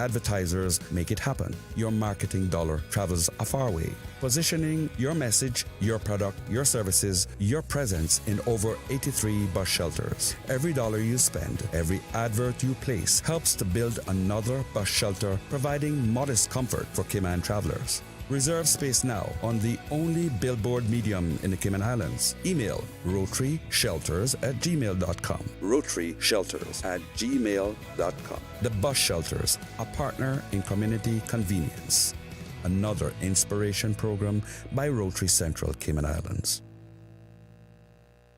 advertisers make it happen. Your marketing dollar travels a far way. Positioning your message, your product, your services, your presence in over 83 bus shelters. Every dollar you spend, every advert you place helps to build another bus shelter, providing modest comfort for Cayman travelers. Reserve space now on the only billboard medium in the Cayman Islands. Email rotaryshelters@gmail.com. rotaryshelters@gmail.com. The Bus Shelters, a partner in community convenience. Another inspiration program by Rotary Central Cayman Islands.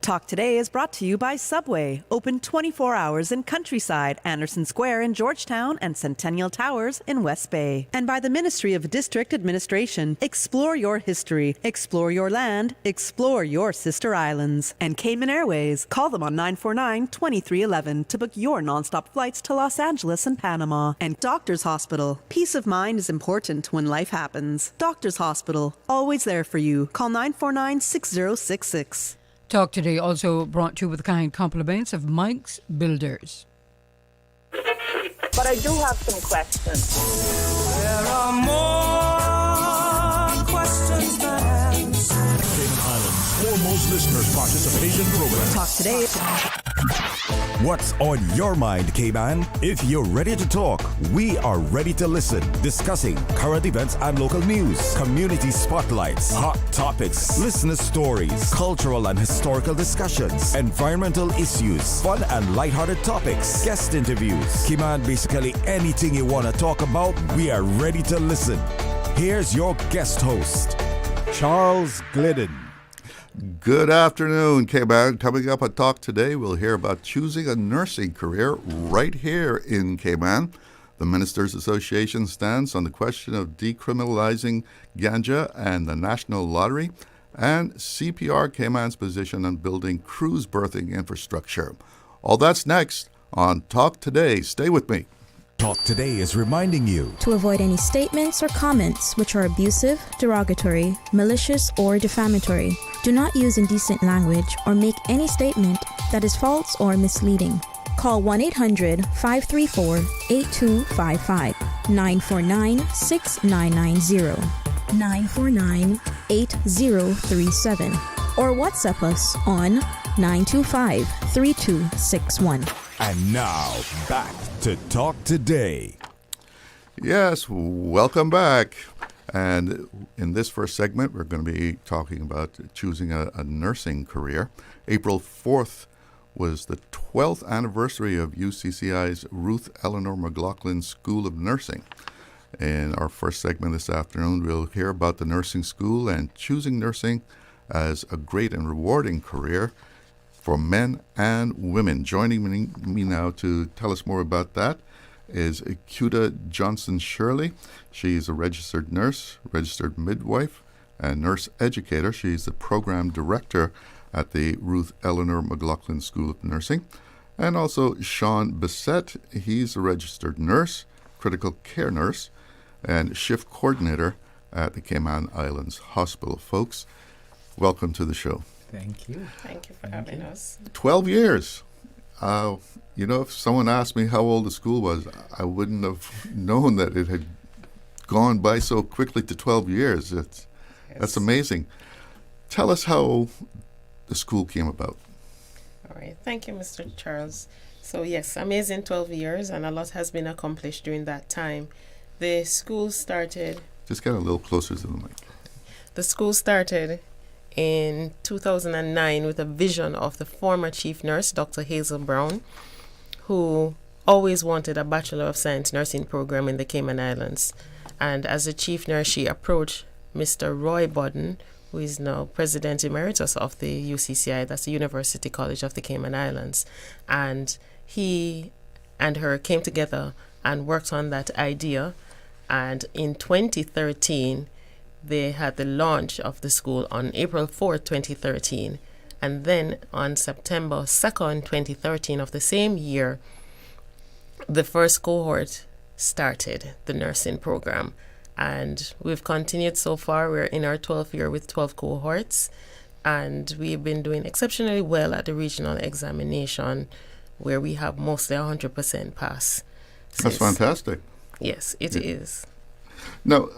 Talk Today is brought to you by Subway, open 24 hours in Countryside, Anderson Square in Georgetown, and Centennial Towers in West Bay. And by the Ministry of District Administration. Explore your history, explore your land, explore your sister islands. And Cayman Airways. Call them on 949-2311 to book your nonstop flights to Los Angeles and Panama. And Doctors Hospital. Peace of mind is important when life happens. Doctors Hospital, always there for you. Call 949-6066. Talk Today also brought to you with kind compliments of Mike's Builders. But I do have some questions. There are more questions than answers. Cayman Islands' foremost listeners participation program. Talk Today. What's on your mind, Cayman? If you're ready to talk, we are ready to listen. Discussing current events and local news, community spotlights, hot topics, listener stories, cultural and historical discussions, environmental issues, fun and lighthearted topics, guest interviews. Cayman, basically anything you want to talk about, we are ready to listen. Here's your guest host, Charles Glidden. Good afternoon, Cayman. Coming up on Talk Today, we'll hear about choosing a nursing career right here in Cayman. The Ministers Association stands on the question of decriminalizing ganja and the National Lottery, and CPR Cayman's position on building cruise berthing infrastructure. All that's next on Talk Today. Stay with me. Talk Today is reminding you to avoid any statements or comments which are abusive, derogatory, malicious, or defamatory. Do not use indecent language or make any statement that is false or misleading. Call 1-800-534-8255, 949-6990, 949-8037, or WhatsApp us on 925-3261. And now, back to Talk Today. Yes, welcome back. And in this first segment, we're going to be talking about choosing a nursing career. April 4th was the 12th anniversary of UCCI's Ruth Eleanor McLaughlin School of Nursing. In our first segment this afternoon, we'll hear about the nursing school and choosing nursing as a great and rewarding career for men and women. Joining me now to tell us more about that is Kuda Johnson-Shirley. She's a registered nurse, registered midwife, and nurse educator. She's the program director at the Ruth Eleanor McLaughlin School of Nursing. And also Sean Beset. He's a registered nurse, critical care nurse, and shift coordinator at the Cayman Islands Hospital. Folks, welcome to the show. Thank you. Thank you for having us. 12 years. If someone asked me how old the school was, I wouldn't have known that it had gone by so quickly to 12 years. That's amazing. Tell us how the school came about. All right. Thank you, Mr. Charles. So, yes, amazing 12 years, and a lot has been accomplished during that time. The school started... Just get a little closer to the mic. The school started in 2009 with a vision of the former chief nurse, Dr. Hazel Brown, who always wanted a Bachelor of Science nursing program in the Cayman Islands. And as a chief nurse, she approached Mr. Roy Bodden, who is now President Emeritus of the UCCI, that's the University College of the Cayman Islands. And he and her came together and worked on that idea. And in 2013, they had the launch of the school on April 4th, 2013. And then on September 2nd, 2013 of the same year, the first cohort started the nursing program. And we've continued so far. We're in our 12th year with 12 cohorts. And we've been doing exceptionally well at the regional examination, where we have mostly 100% pass. That's fantastic. Yes, it is. Now,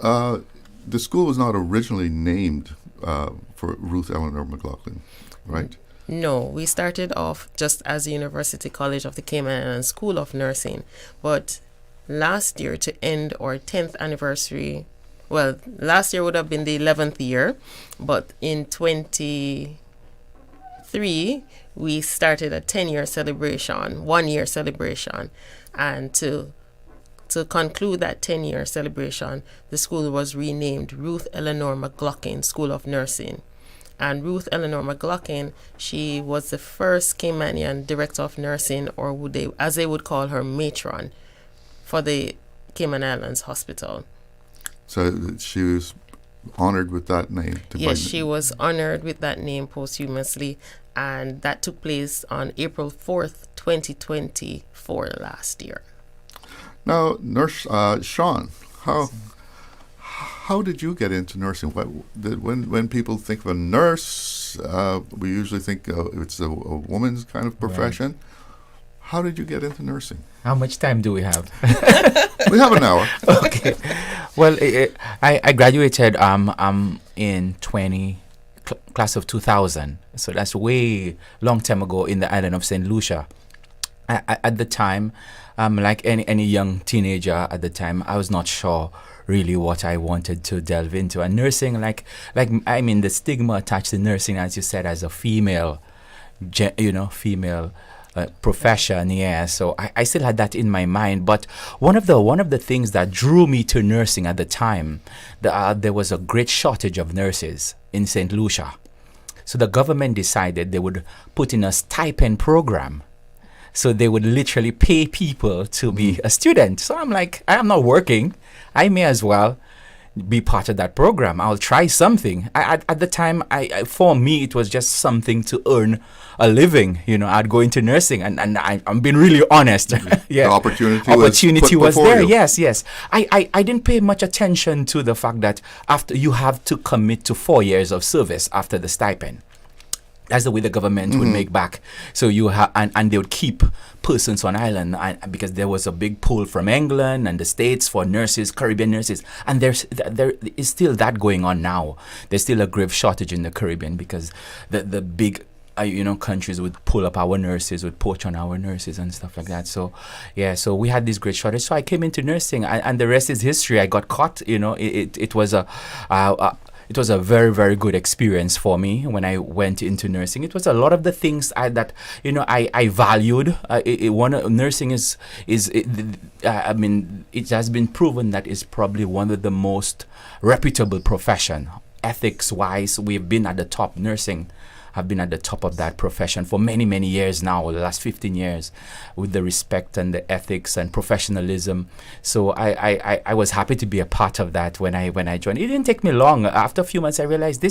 the school was not originally named for Ruth Eleanor McLaughlin, right? No, we started off just as the University College of the Cayman Islands School of Nursing, but last year, to end our 10th anniversary, well, last year would have been the 11th year, but in 23 we started a 10-year celebration, 1-year celebration, and to conclude that 10-year celebration, the school was renamed Ruth Eleanor McLaughlin School of Nursing. And Ruth Eleanor McLaughlin, she was the first Caymanian director of nursing, or as they would call her, matron, for the Cayman Islands Hospital. So she was honored with that name. Yes, she was honored with that name posthumously, and that took place on April 4th, 2024, last year. Now, Nurse Sean, how did you get into nursing? When people think of a nurse, we usually think it's a woman's kind of profession. Right. How did you get into nursing? How much time do we have? We have an hour. Okay. Well, I graduated in class of 2000. So that's way long time ago in the island of St. Lucia. At the time, like any young teenager at the time, I was not sure really what I wanted to delve into. And nursing, the stigma attached to nursing, as you said, as a female profession, yeah. So I still had that in my mind. But one of the things that drew me to nursing at the time, there was a great shortage of nurses in St. Lucia. So the government decided they would put in a stipend program. So they would literally pay people to be a student. So I'm like, I am not working. I may as well be part of that program. I'll try something. At the time, for me, it was just something to earn a living. I'd go into nursing, and I'm being really honest. Yeah, the opportunity was there. You. Yes. I didn't pay much attention to the fact that after you have to commit to 4 years of service after the stipend. That's the way the government would make back. So you have, and they would keep persons on island, because there was a big pull from England and the States for nurses, Caribbean nurses, and there is still that going on now. There's still a grave shortage in the Caribbean because the big countries would pull up our nurses, would poach on our nurses and stuff like that. So yeah, so we had this great shortage. So I came into nursing, and the rest is history. I got caught. It was a very, very good experience for me when I went into nursing. It was a lot of the things I valued. Nursing it has been proven that it's probably one of the most reputable profession. Ethics-wise, we've been at the top. Nursing have been at the top of that profession for many, many years now, the last 15 years, with the respect and the ethics and professionalism. So I was happy to be a part of that when I joined. It didn't take me long. After a few months, I realized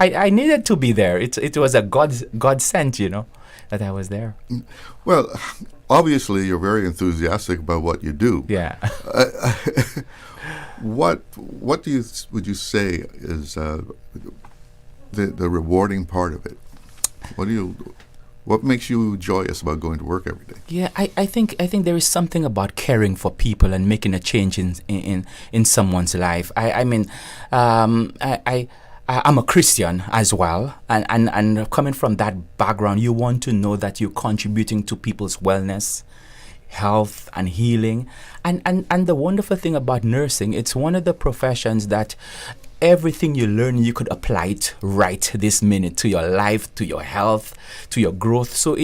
I needed to be there. It was a God sent, that I was there. Well, obviously, you're very enthusiastic about what you do. Yeah. What would you say is the rewarding part of it? What makes you joyous about going to work every day? Yeah, I think there is something about caring for people and making a change in someone's life. I'm a Christian as well, and coming from that background, you want to know that you're contributing to people's wellness, health, and healing. And the wonderful thing about nursing, it's one of the professions that everything you learn, you could apply it right this minute to your life, to your health, to your growth. So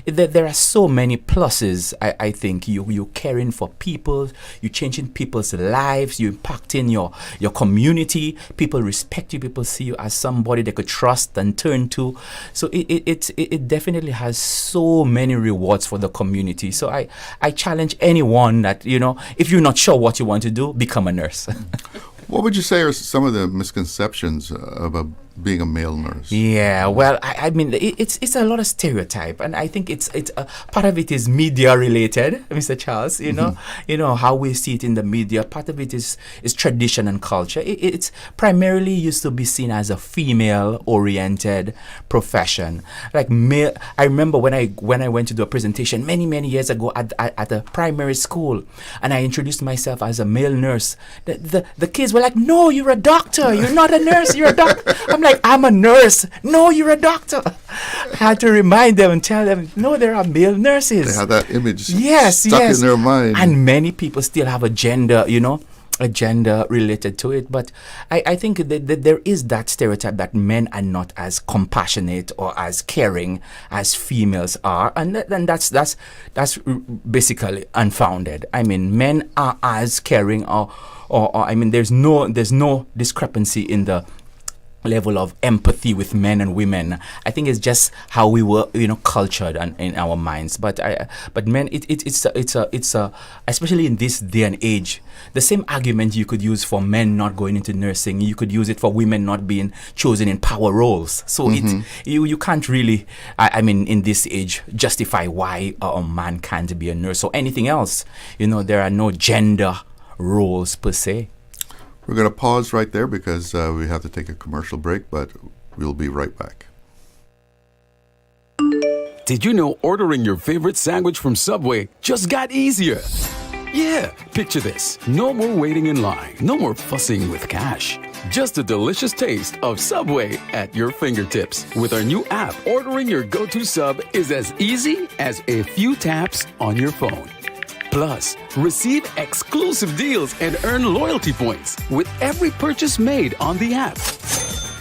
there are so many pluses. I think you're caring for people, you're changing people's lives, you're impacting your community. People respect you. People see you as somebody they could trust and turn to. So it definitely has so many rewards for the community. So I challenge anyone that, if you're not sure what you want to do, become a nurse. What would you say are some of the misconceptions about being a male nurse? Yeah, well, I mean, it's a lot of stereotype, and I think it's part of it is media related, Mr. Charles. You know how we see it in the media. Part of it is tradition and culture. It's primarily used to be seen as a female-oriented profession. Like male, I remember when I went to do a presentation many years ago at a primary school, and I introduced myself as a male nurse. The kids were like, "No, you're a doctor. You're not a nurse. You're a doctor." I'm like, "I'm a nurse." "No, you're a doctor." I had to remind them and tell them, no, there are male nurses. They have that image stuck in their mind. And many people still have a gender related to it. But I think that there is that stereotype that men are not as compassionate or as caring as females are. And that's basically unfounded. I mean, men are as caring or I mean, there's no discrepancy in the level of empathy with men and women. I think it's just how we were, cultured and in our minds. But men, it's especially in this day and age, the same argument you could use for men not going into nursing, you could use it for women not being chosen in power roles. So you can't really, I mean, in this age, justify why a man can't be a nurse or anything else. There are no gender roles per se. We're going to pause right there because we have to take a commercial break, but we'll be right back. Did you know ordering your favorite sandwich from Subway just got easier? Yeah, picture this. No more waiting in line. No more fussing with cash. Just a delicious taste of Subway at your fingertips. With our new app, ordering your go-to sub is as easy as a few taps on your phone. Plus, receive exclusive deals and earn loyalty points with every purchase made on the app.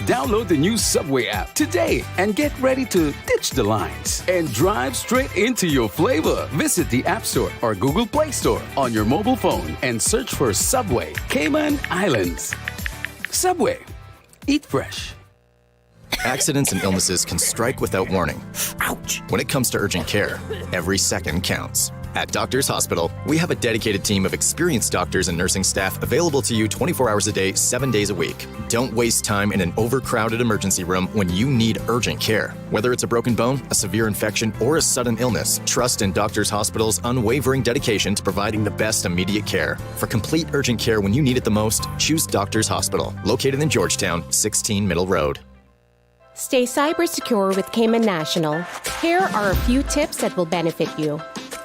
Download the new Subway app today and get ready to ditch the lines and drive straight into your flavor. Visit the App Store or Google Play Store on your mobile phone and search for Subway Cayman Islands. Subway. Eat fresh. Accidents and illnesses can strike without warning. Ouch! When it comes to urgent care, every second counts. At Doctors Hospital, we have a dedicated team of experienced doctors and nursing staff available to you 24 hours a day, 7 days a week. Don't waste time in an overcrowded emergency room when you need urgent care. Whether it's a broken bone, a severe infection, or a sudden illness, trust in Doctors Hospital's unwavering dedication to providing the best immediate care. For complete urgent care when you need it the most, choose Doctors Hospital, located in Georgetown, 16 Middle Road. Stay cyber secure with Cayman National. Here are a few tips that will benefit you.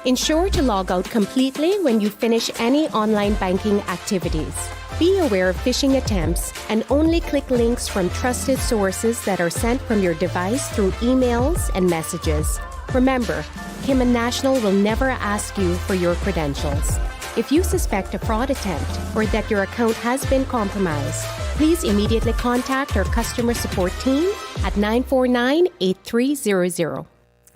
Ensure to log out completely when you finish any online banking activities. Be aware of phishing attempts and only click links from trusted sources that are sent from your device through emails and messages. Remember, Cayman National will never ask you for your credentials. If you suspect a fraud attempt or that your account has been compromised, please immediately contact our customer support team at 949-8300.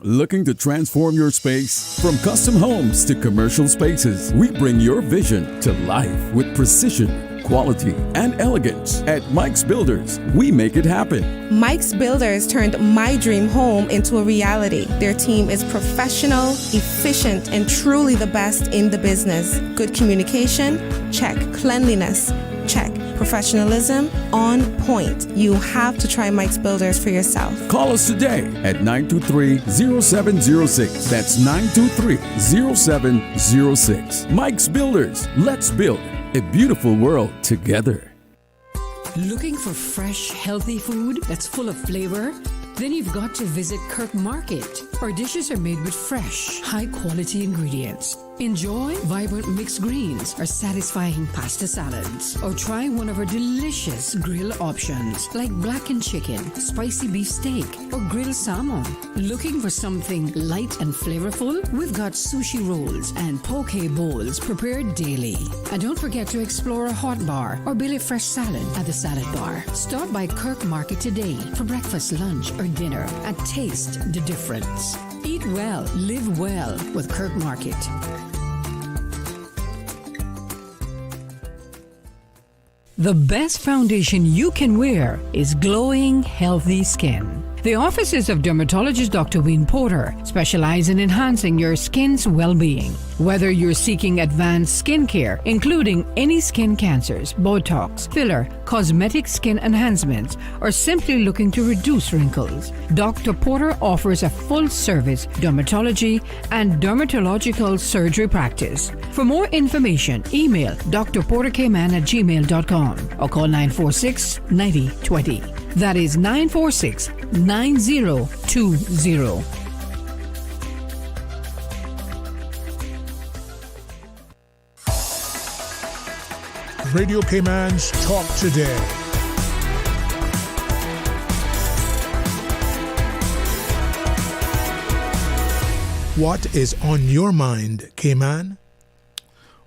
Looking to transform your space? From custom homes to commercial spaces, we bring your vision to life with precision, quality, and elegance. At Mike's Builders, we make it happen. Mike's Builders turned my dream home into a reality. Their team is professional, efficient, and truly the best in the business. Good communication? Check. Cleanliness? Check. Professionalism? On point. You have to try Mike's Builders for yourself. Call us today at 923-0706. That's 923-0706. Mike's Builders. Let's build a beautiful world together. Looking for fresh, healthy food that's full of flavor? Then you've got to visit Kirk Market. Our dishes are made with fresh, high-quality ingredients. Enjoy vibrant mixed greens or satisfying pasta salads. Or try one of our delicious grill options like blackened chicken, spicy beef steak, or grilled salmon. Looking for something light and flavorful? We've got sushi rolls and poke bowls prepared daily. And don't forget to explore a hot bar or Billy Fresh salad at the salad bar. Stop by Kirk Market today for breakfast, lunch, or dinner and taste the difference. Eat well, live well with Kirk Market. The best foundation you can wear is glowing, healthy skin. The offices of dermatologist Dr. Wayne Porter specialize in enhancing your skin's well-being. Whether you're seeking advanced skin care, including any skin cancers, Botox, filler, cosmetic skin enhancements, or simply looking to reduce wrinkles, Dr. Porter offers a full-service dermatology and dermatological surgery practice. For more information, email drporterkman@gmail.com or call 946-9020. That is 946-9020. Radio Cayman's Talk Today. What is on your mind, Cayman?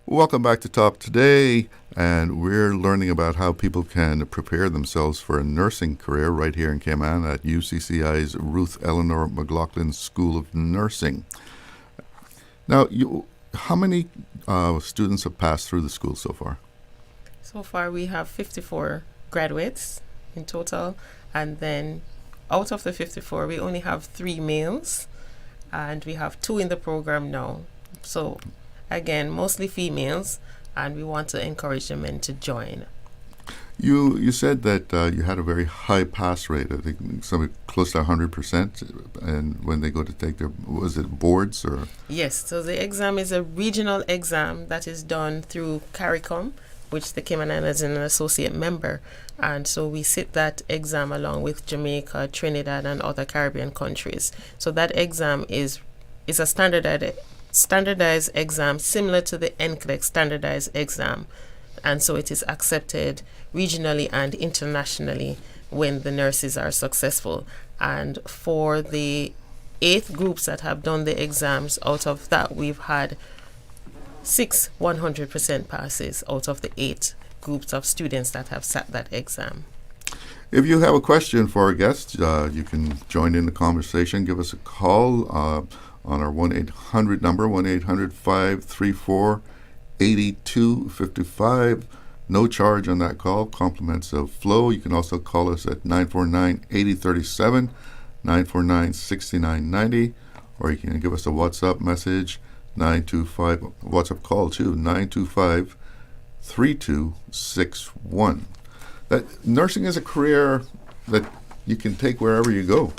Welcome back to Talk Today, and we're learning about how people can prepare themselves for a nursing career right here in Cayman at UCCI's Ruth Eleanor McLaughlin School of Nursing. Now, how many students have passed through the school so far? So far, we have 54 graduates in total, and then out of the 54, we only have 3 males, and we have 2 in the program now. So, again, mostly females, and we want to encourage the men to join. You said that you had a very high pass rate, I think something close to 100%, and when they go to take their, was it boards or? Yes, so the exam is a regional exam that is done through CARICOM, which the Cayman Islands is an associate member, and so we sit that exam along with Jamaica, Trinidad, and other Caribbean countries. So that exam is a standardized exam similar to the NCLEX standardized exam, and so it is accepted regionally and internationally when the nurses are successful. And for the 8 groups that have done the exams, out of that we've had 6 100% passes out of the 8 groups of students that have sat that exam. If you have a question for our guests, you can join in the conversation. Give us a call on our 1-800 number, 1-800-534-8255. No charge on that call. Compliments of flow. You can also call us at 949-8037, 949-6990, or you can give us a WhatsApp message, 925, WhatsApp call too, 925-3261. That nursing is a career that you can take wherever you go.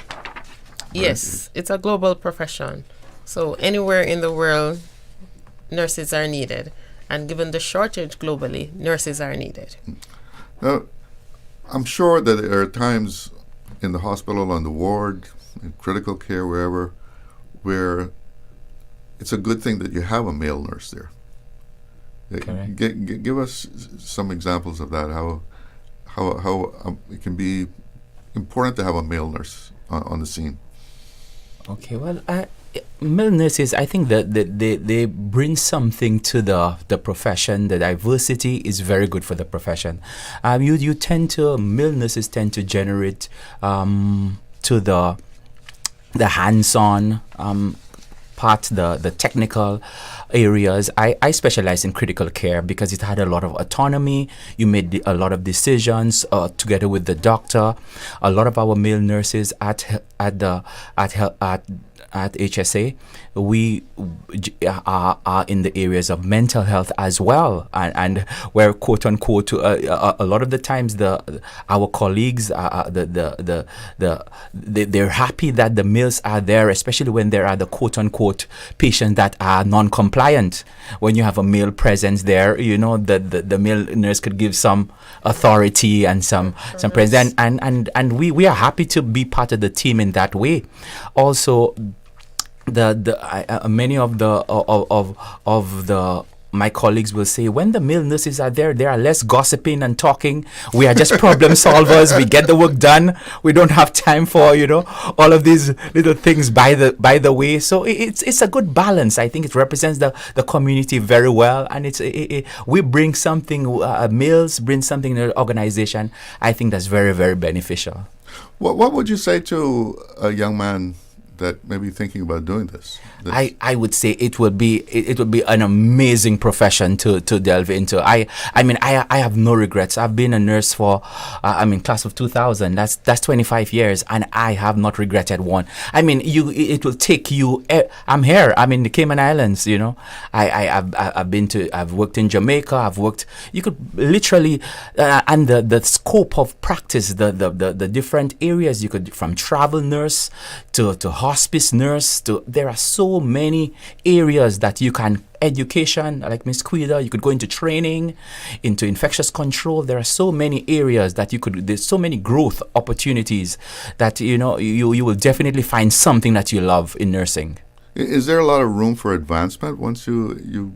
Yes, it's a global profession. So anywhere in the world, nurses are needed. And given the shortage globally, nurses are needed. Now, I'm sure that there are times in the hospital, on the ward, in critical care, wherever, where it's a good thing that you have a male nurse there. Give us some examples of that, how it can be important to have a male nurse on the scene. Okay, well, male nurses, I think that they bring something to the profession. The diversity is very good for the profession. Male nurses tend to generate to the hands-on part, the technical areas. I specialize in critical care because it had a lot of autonomy. You made a lot of decisions together with the doctor. A lot of our male nurses at HSA, we are in the areas of mental health as well, and where quote unquote a lot of the times our colleagues they're happy that the males are there, especially when there are the quote unquote patients that are non-compliant. When you have a male presence there, the male nurse could give some authority and some presence, and we are happy to be part of the team in that way. Also, many of my colleagues will say, when the male nurses are there are less gossiping and talking. We are just problem solvers. We get the work done. We don't have time for all of these little things by the way. So it's a good balance. I think it represents the community very well, and we bring something. Males bring something to the organization. I think that's very, very beneficial. What would you say to a young man that may be thinking about doing this? I would say it would be an amazing profession to delve into. I mean I have no regrets. I've been a nurse for class of 2000. That's 25 years, and I have not regretted one. I mean, it will take you. I'm here. I'm in the Cayman Islands. You know, I've worked in Jamaica. I've worked. You could literally and the scope of practice, the different areas you could, from travel nurse to hospice nurse to, there are so many areas that you can, education, like Miss Quida, you could go into training, into infectious control. There are so many areas that there's so many growth opportunities that, you know, you will definitely find something that you love in nursing. Is there a lot of room for advancement once you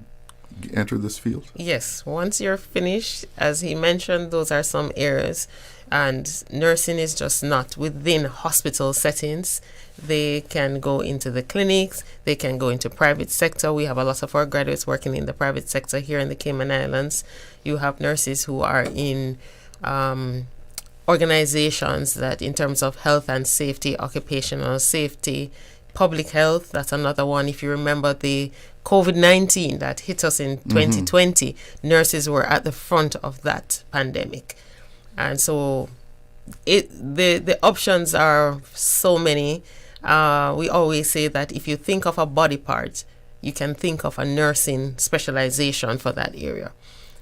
enter this field? Yes, once you're finished, as he mentioned, those are some areas. And nursing is just not within hospital settings. They can go into the clinics, they can go into private sector. We have a lot of our graduates working in the private sector here in the Cayman Islands. You have nurses who are in organizations that, in terms of health and safety, occupational safety, public health, that's another one. If you remember the COVID-19 that hit us in 2020, nurses were at the front of that pandemic. And so the options are so many. We always say that if you think of a body part, you can think of a nursing specialization for that area.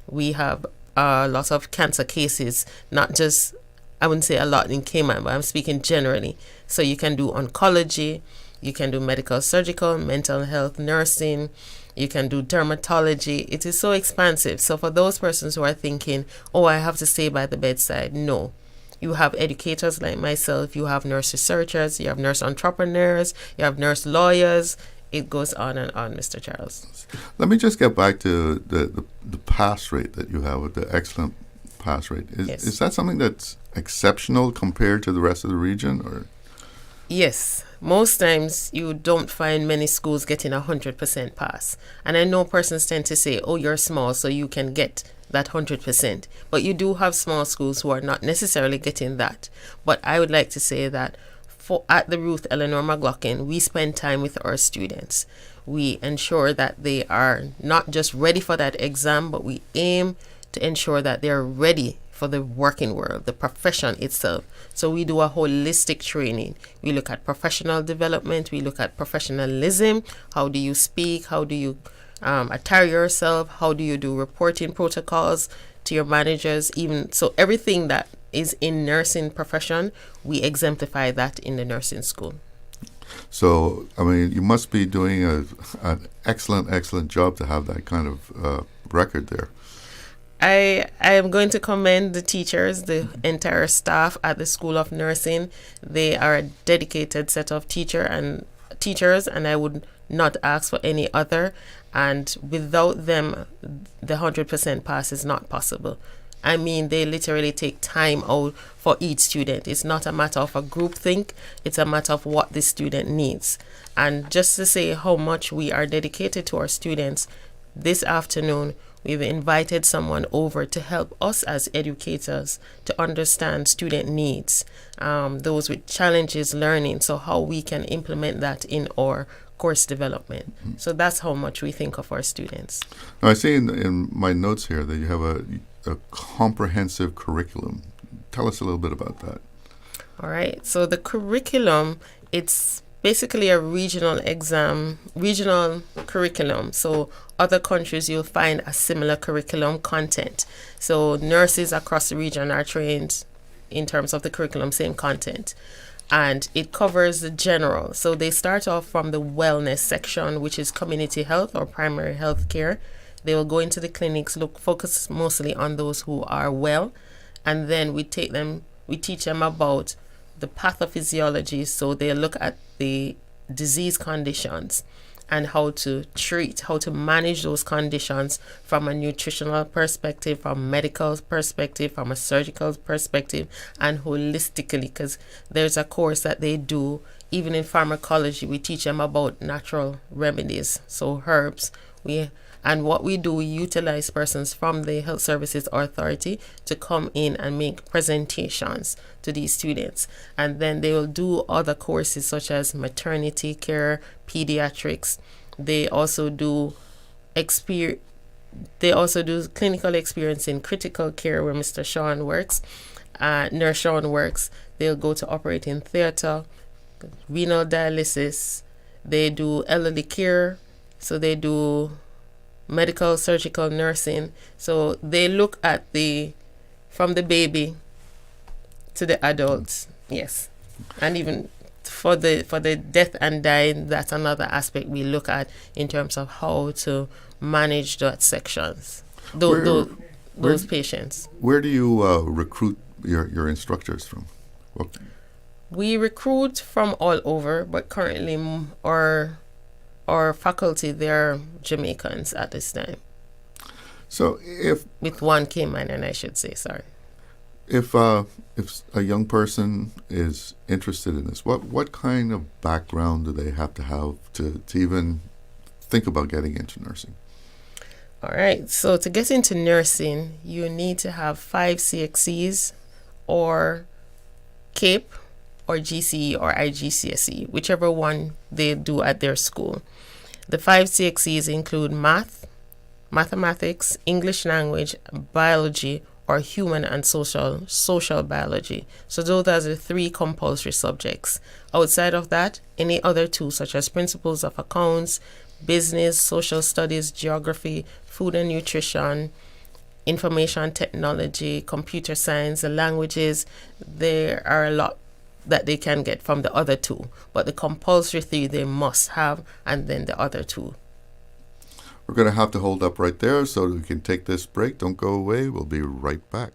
We have a lot of cancer cases, not just, I wouldn't say a lot in Cayman, but I'm speaking generally. So you can do oncology, you can do medical, surgical, mental health, nursing, you can do dermatology. It is so expansive. So for those persons who are thinking, oh, I have to stay by the bedside, no. You have educators like myself, you have nurse researchers, you have nurse entrepreneurs, you have nurse lawyers. It goes on and on, Mr. Charles. Let me just get back to the pass rate that you have, with the excellent pass rate. Is that something that's exceptional compared to the rest of the region, or? Yes. Most times you don't find many schools getting 100% pass. And I know persons tend to say, oh, you're small, so you can get that 100%. But you do have small schools who are not necessarily getting that. But I would like to say that at the Ruth Eleanor McLaughlin, we spend time with our students. We ensure that they are not just ready for that exam, but we aim to ensure that they're ready for the working world, the profession itself. So we do a holistic training. We look at professional development. We look at professionalism. How do you speak? How do you attire yourself? How do you do reporting protocols to your managers? Even so, everything that is in nursing profession, we exemplify that in the nursing school. So, I mean, you must be doing an excellent job to have that kind of record there. I am going to commend the teachers, the entire staff at the School of Nursing. They are a dedicated set of teachers, and I would not ask for any other. And without them, the 100% pass is not possible. I mean, they literally take time out for each student. It's not a matter of a group think, it's a matter of what the student needs. And just to say how much we are dedicated to our students, this afternoon, we've invited someone over to help us as educators to understand student needs, those with challenges learning, so how we can implement that in our course development. So that's how much we think of our students. Now, I see in my notes here that you have a comprehensive curriculum. Tell us a little bit about that. All right. So the curriculum, it's basically a regional curriculum. So other countries, you'll find a similar curriculum content. So nurses across the region are trained in terms of the curriculum, same content. And it covers the general. So they start off from the wellness section, which is community health or primary health care. They will go into the clinics, focus mostly on those who are well. And then we teach them about the pathophysiology. So they look at the disease conditions and how to treat, how to manage those conditions from a nutritional perspective, from a medical perspective, from a surgical perspective, and holistically, because there's a course that they do, even in pharmacology, we teach them about natural remedies, so herbs. We And what we do, we utilize persons from the Health Services Authority to come in and make presentations to these students. And then they will do other courses such as maternity care, pediatrics. They also do clinical experience in critical care where Mr. Sean works, Nurse Sean works. They'll go to operating theater, renal dialysis. They do elderly care. So they do medical, surgical, nursing. So they look at from the baby to the adults, yes. And even for the death and dying, that's another aspect we look at in terms of how to manage that sections, those patients. Where do you recruit your instructors from? We recruit from all over, but currently our faculty, they're Jamaicans at this time. So with one Cayman, and I should say, sorry. If a young person is interested in this, what kind of background do they have to even think about getting into nursing? All right. So to get into nursing, you need to have 5 CXCs or CAPE or GCE or IGCSE, whichever one they do at their school. The 5 CXCs include math, mathematics, English language, biology, or human and social biology. So those are the 3 compulsory subjects. Outside of that, any other 2 such as principles of accounts, business, social studies, geography, food and nutrition, information technology, computer science, the languages, there are a lot that they can get from the other 2. But the compulsory 3 they must have, and then the other 2. We're going to have to hold up right there so we can take this break. Don't go away. We'll be right back.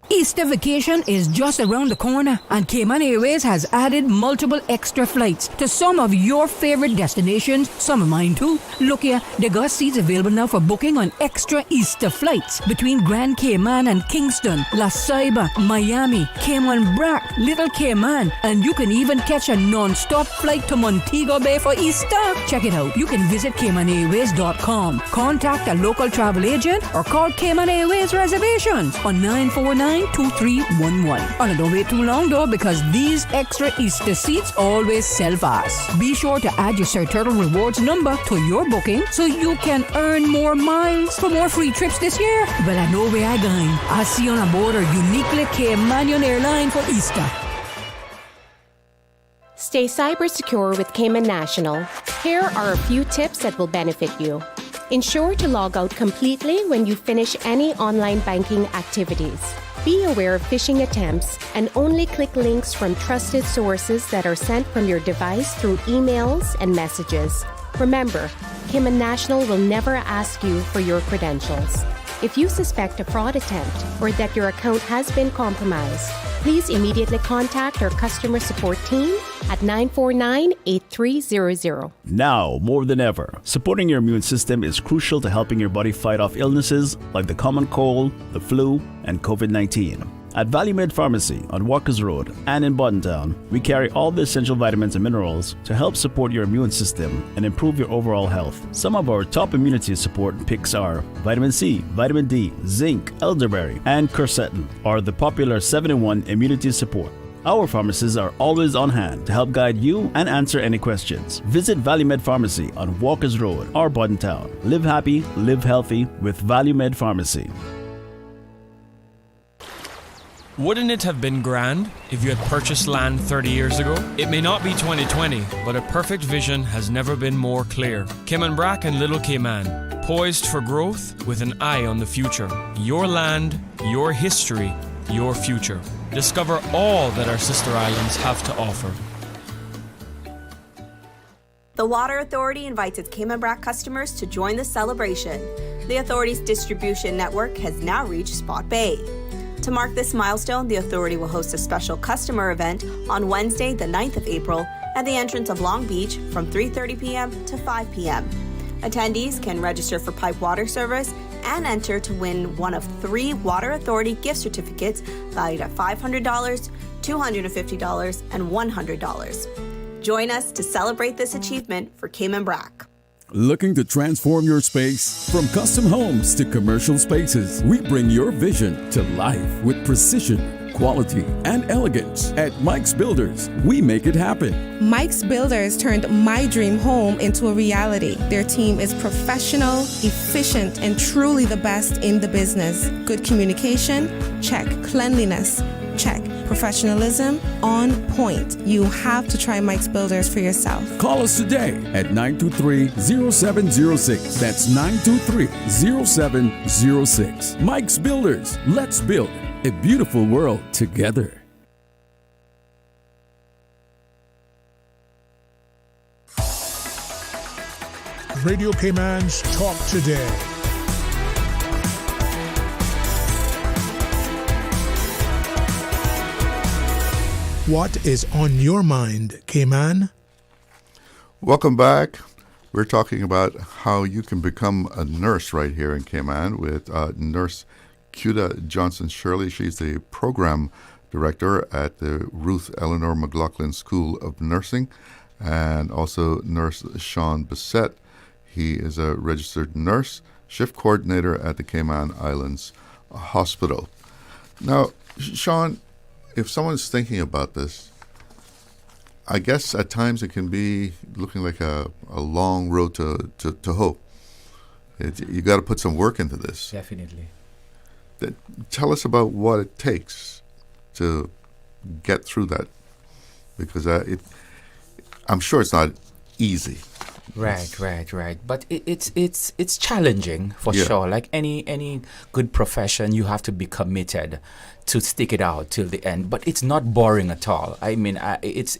Easter vacation is just around the corner, and Cayman Airways has added multiple extra flights to some of your favorite destinations, some of mine too. Look here, they got seats available now for booking on extra Easter flights between Grand Cayman and Kingston, La Ceiba, Miami, Cayman Brac, Little Cayman, and you can even catch a non-stop flight to Montego Bay for Easter. Check it out. You can visit CaymanAirways.com, contact a local travel agent, or call Cayman Airways Reservations on 949-2311. And don't wait too long though, because these extra Easter seats always sell fast. Be sure to add your Sir Turtle Rewards number to your booking so you can earn more miles for more free trips this year. Well, I know where I'm going. I'll see you on board our uniquely Caymanian airline for Easter. Stay cyber secure with Cayman National. Here are a few tips that will benefit you. Ensure to log out completely when you finish any online banking activities. Be aware of phishing attempts and only click links from trusted sources that are sent from your device through emails and messages. Remember, Cayman National will never ask you for your credentials. If you suspect a fraud attempt or that your account has been compromised, please immediately contact our customer support team at 949-8300. Now, more than ever, supporting your immune system is crucial to helping your body fight off illnesses like the common cold, the flu, and COVID-19. At Valley Med Pharmacy on Walkers Road and in Buttontown, we carry all the essential vitamins and minerals to help support your immune system and improve your overall health. Some of our top immunity support picks are vitamin C, vitamin D, zinc, elderberry, and quercetin, or the popular 7-in-1 immunity support. Our pharmacists are always on hand to help guide you and answer any questions. Visit Valley Med Pharmacy on Walkers Road or Buttontown. Live happy, live healthy with Valley Med Pharmacy. Wouldn't it have been grand if you had purchased land 30 years ago? It may not be 2020, but a perfect vision has never been more clear. Cayman Brac and Little Cayman, poised for growth with an eye on the future. Your land, your history, your future. Discover all that our sister islands have to offer. The Water Authority invites its Cayman Brac customers to join the celebration. The Authority's distribution network has now reached Spot Bay. To mark this milestone, the Authority will host a special customer event on Wednesday, the 9th of April, at the entrance of Long Beach from 3:30 p.m. to 5 p.m. Attendees can register for pipe water service and enter to win one of 3 Water Authority gift certificates valued at $500, $250, and $100. Join us to celebrate this achievement for Cayman Brac. Looking to transform your space? From custom homes to commercial spaces, we bring your vision to life with precision, quality, and elegance. At Mike's Builders, we make it happen. Mike's Builders turned my dream home into a reality. Their team is professional, efficient, and truly the best in the business. Good communication? Check. Cleanliness? Check. Professionalism? On point. You have to try Mike's Builders for yourself. Call us today at 923-0706. That's 923-0706. Mike's Builders. Let's build a beautiful world together. Radio Cayman's Talk Today. What is on your mind, Cayman? Welcome back. We're talking about how you can become a nurse right here in Cayman with Nurse Kuda Johnson-Shirley. She's the program director at the Ruth Eleanor McLaughlin School of Nursing, and also Nurse Sean Beset. He is a registered nurse, shift coordinator at the Cayman Islands Hospital. Now, Sean, if someone's thinking about this, I guess at times it can be looking like a long road to hoe. You got to put some work into this. Definitely. Tell us about what it takes to get through that, because I'm sure it's not easy. Right. But it's challenging for sure. Like any good profession, you have to be committed to stick it out till the end. But it's not boring at all. I mean, it's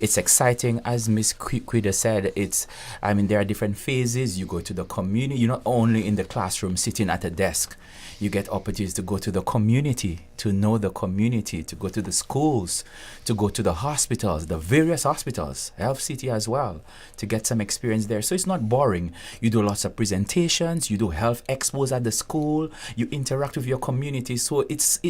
exciting, as Miss Quida said. There are different phases. You go to the community. You're not only in the classroom sitting at a desk. You get opportunities to go to the community, to know the community, to go to the schools, to go to the hospitals, the various hospitals, Health City as well, to get some experience there. So it's not boring. You do lots of presentations, you do health expos at the school, you interact with your community. So it's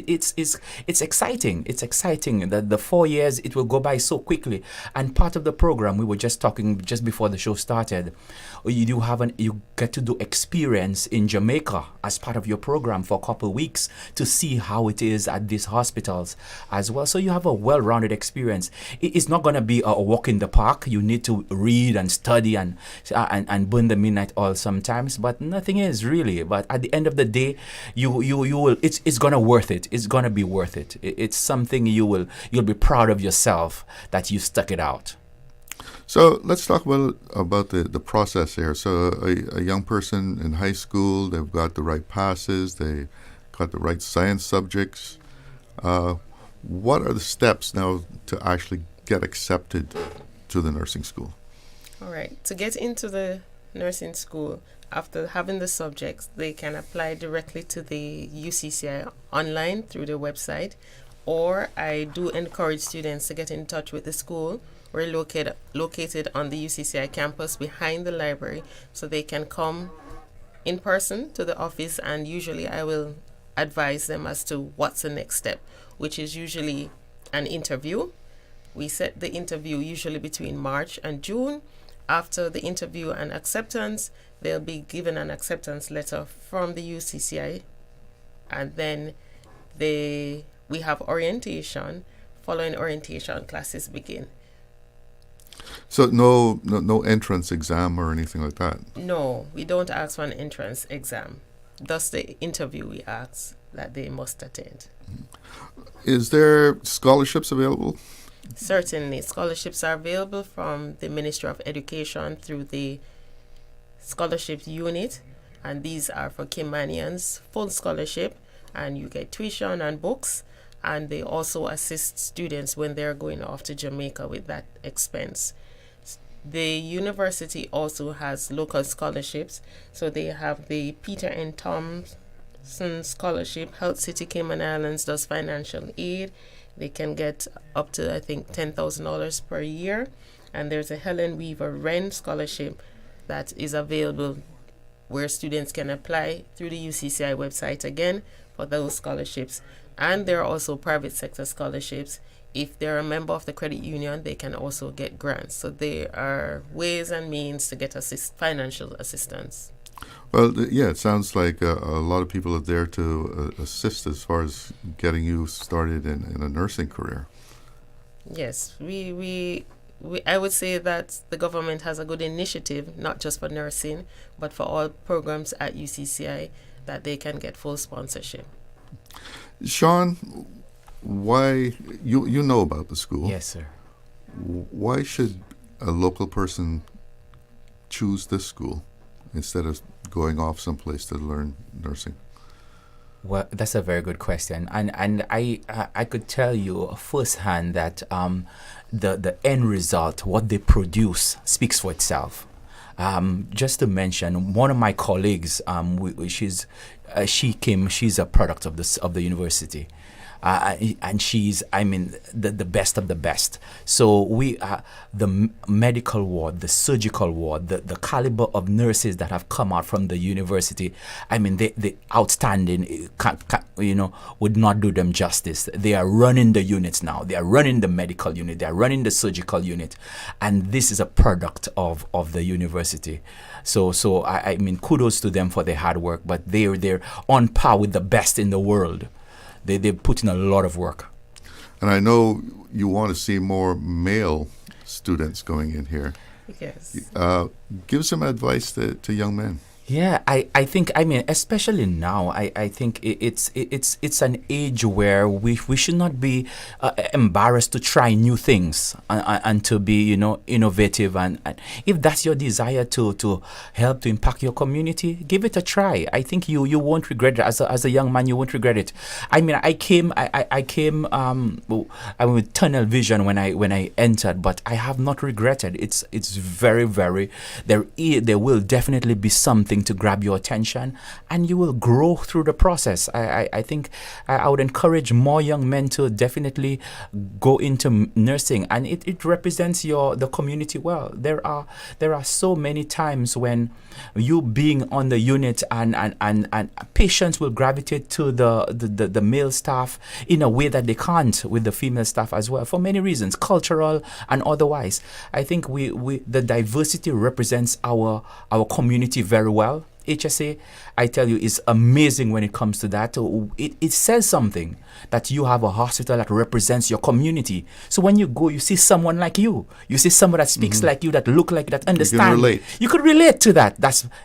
exciting. It's exciting that the 4 years, it will go by so quickly. And part of the program, we were just talking just before the show started, you get to do experience in Jamaica as part of your program for a couple of weeks to see how it is at these hospitals as well. So you have a well-rounded experience. It's not going to be a walk in the park. You need to read and study and burn the midnight oil sometimes, but nothing is really. But at the end of the day, you will. It's going to worth it. It's going to be worth it. It's something you'll be proud of yourself that you stuck it out. So let's talk about the process here. So a young person in high school, they've got the right passes, they got the right science subjects. What are the steps now to actually get accepted to the nursing school? All right. To get into the nursing school, after having the subjects, they can apply directly to the UCCI online through their website, or I do encourage students to get in touch with the school. We're located on the UCCI campus behind the library, so they can come in person to the office, and usually I will advise them as to what's the next step, which is usually an interview. We set the interview usually between March and June. After the interview and acceptance, they'll be given an acceptance letter from the UCCI, and then we have orientation. Following orientation, classes begin. So no entrance exam or anything like that? No, we don't ask for an entrance exam. Thus the interview we ask that they must attend. Is there scholarships available? Certainly. Scholarships are available from the Ministry of Education through the scholarship unit, and these are for Caymanians, full scholarship, and you get tuition and books, and they also assist students when they're going off to Jamaica with that expense. The university also has local scholarships, so they have the Peter N. Thompson Scholarship. Health City Cayman Islands does financial aid. They can get up to, I think, $10,000 per year. And there's a Helen Weaver Wren Scholarship that is available where students can apply through the UCCI website again for those scholarships. And there are also private sector scholarships. If they're a member of the credit union, they can also get grants. So there are ways and means to get financial assistance. Well, yeah, it sounds like a lot of people are there to assist as far as getting you started in a nursing career. Yes, I would say that the government has a good initiative, not just for nursing, but for all programs at UCCI, that they can get full sponsorship. Sean, why you know about the school? Yes, sir. Why should a local person choose this school instead of going off someplace to learn nursing? Well, that's a very good question, and I could tell you firsthand that the end result, what they produce, speaks for itself. Just to mention, one of my colleagues, she's a product of the university. And she's, the best of the best. So we the medical ward, the surgical ward, the caliber of nurses that have come out from the university, they outstanding, would not do them justice. They are running the units now. They are running the medical unit. They are running the surgical unit. And this is a product of the university. So kudos to them for their hard work, but they're on par with the best in the world. They put in a lot of work. And I know you want to see more male students going in here. Yes. Give some advice to young men. Yeah, I think, especially now, I think it's an age where we should not be embarrassed to try new things and to be, innovative. And if that's your desire to help to impact your community, give it a try. I think you won't regret it. As a young man, you won't regret it. I came with tunnel vision when I entered, but I have not regretted. It's very, very, there will definitely be something to grab your attention, and you will grow through the process. I think I would encourage more young men to definitely go into nursing, and it represents the community well. There are so many times when you being on the unit and patients will gravitate to the male staff in a way that they can't with the female staff as well, for many reasons, cultural and otherwise. I think the diversity represents our community very well. HSA, I tell you, is amazing when it comes to that. It says something that you have a hospital that represents your community. So when you go, you see someone like you. You see someone that speaks like you, that look like you, that understand. You can relate. You could relate to that.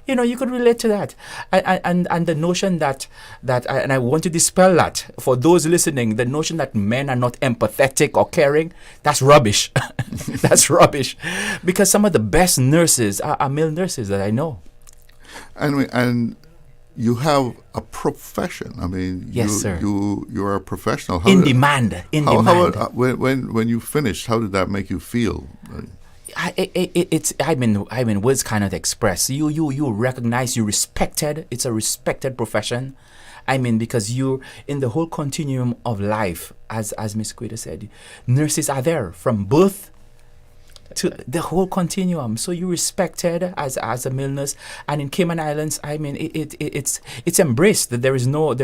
You could relate to that. And the notion that and I want to dispel that for those listening, the notion that men are not empathetic or caring, that's rubbish. That's rubbish. Because some of the best nurses are male nurses that I know. And you have a profession. Yes, sir. You are a professional. In demand. When you finished, how did that make you feel? Words cannot express. You recognize, you respected. It's a respected profession. Because you're in the whole continuum of life, as Miss Quida said. Nurses are there from birth to the whole continuum. So you respected as a male nurse, and in Cayman Islands, it's embraced. That there's no.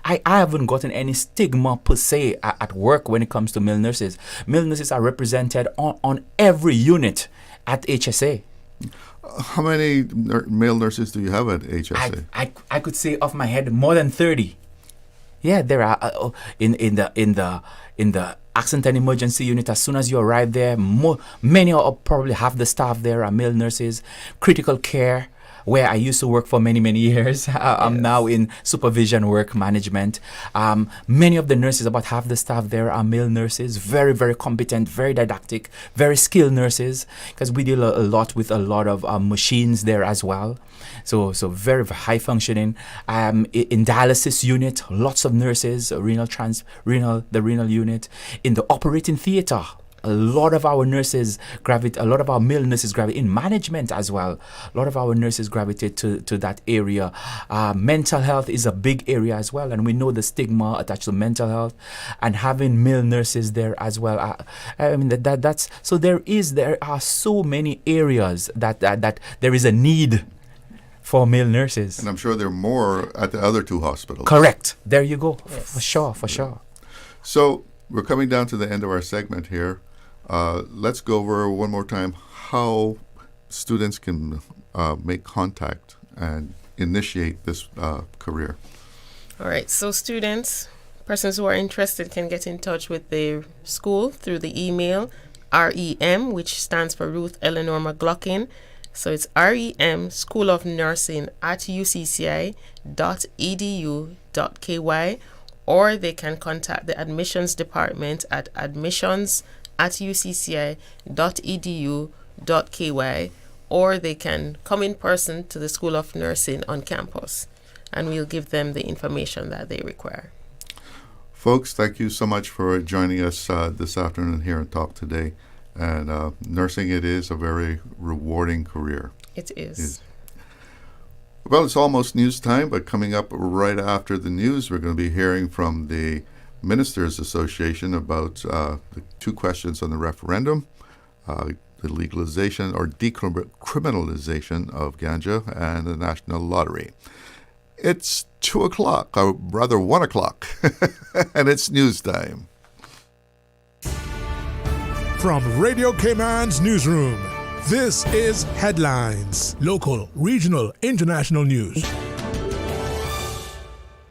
I haven't gotten any stigma per se at work when it comes to male nurses. Male nurses are represented on every unit at HSA. How many male nurses do you have at HSA? I could say off my head more than 30. Yeah, there are in the accident and emergency unit. As soon as you arrive there, many or probably half the staff there are male nurses. Critical care, where I used to work for many, many years. I'm now in supervision work management. Many of the nurses, about half the staff there are male nurses, very, very competent, very didactic, very skilled nurses, because we deal a lot with a lot of machines there as well. So very, very high functioning. In dialysis unit, lots of nurses, the renal unit. In the operating theater, a lot of our nurses gravitate, a lot of our male nurses gravitate in management as well. A lot of our nurses gravitate to that area. Mental health is a big area as well, and we know the stigma attached to mental health, and having male nurses there as well. That's so. There are so many areas that there is a need for male nurses. And I'm sure there are more at the other two hospitals. Correct. There you go. For sure. So we're coming down to the end of our segment here. Let's go over one more time how students can make contact and initiate this career. All right. So students, persons who are interested can get in touch with their school through the email REM, which stands for Ruth Eleanor McLaughlin. So it's REM School of Nursing at ucci.edu.ky, or they can contact the admissions department at admissions@ucci.edu.ky, or they can come in person to the School of Nursing on campus, and we'll give them the information that they require. Folks, thank you so much for joining us this afternoon here and Talk Today. And nursing, it is a very rewarding career. It is. Well, it's almost news time, but coming up right after the news, we're going to be hearing from the Ministers Association about the two questions on the referendum, the legalization or decriminalization of ganja, and the national lottery. It's 2 o'clock, or rather 1 o'clock, and it's news time. From Radio Cayman's newsroom, this is Headlines. Local, regional, international news.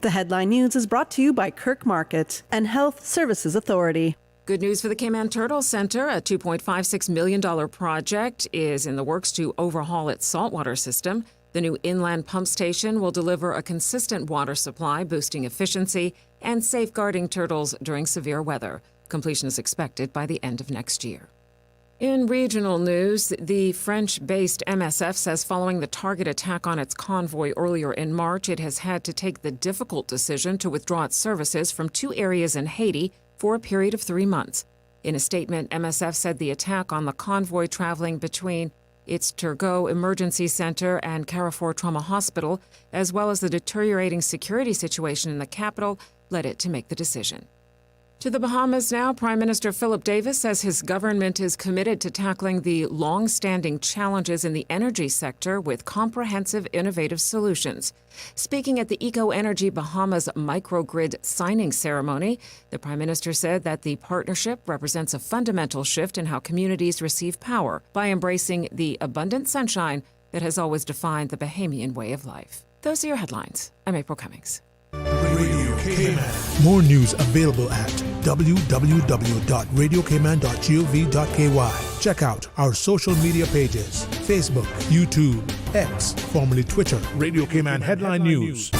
The Headline News is brought to you by Kirk Market and Health Services Authority. Good news for the Cayman Turtle Center. A $2.56 million project is in the works to overhaul its saltwater system. The new inland pump station will deliver a consistent water supply, boosting efficiency and safeguarding turtles during severe weather. Completion is expected by the end of next year. In regional news, the French-based MSF says following the target attack on its convoy earlier in March, it has had to take the difficult decision to withdraw its services from 2 areas in Haiti for a period of 3 months. In a statement, MSF said the attack on the convoy traveling between its Turgot Emergency Center and Carrefour Trauma Hospital, as well as the deteriorating security situation in the capital, led it to make the decision. To the Bahamas now, Prime Minister Philip Davis says his government is committed to tackling the long-standing challenges in the energy sector with comprehensive, innovative solutions. Speaking at the Eco Energy Bahamas microgrid signing ceremony, the Prime Minister said that the partnership represents a fundamental shift in how communities receive power by embracing the abundant sunshine that has always defined the Bahamian way of life. Those are your headlines. I'm April Cummings. Radio Cayman. More news available at www.radiocayman.gov.ky. Check out our social media pages: Facebook, YouTube, X, formerly Twitter, Radio Cayman Headline News.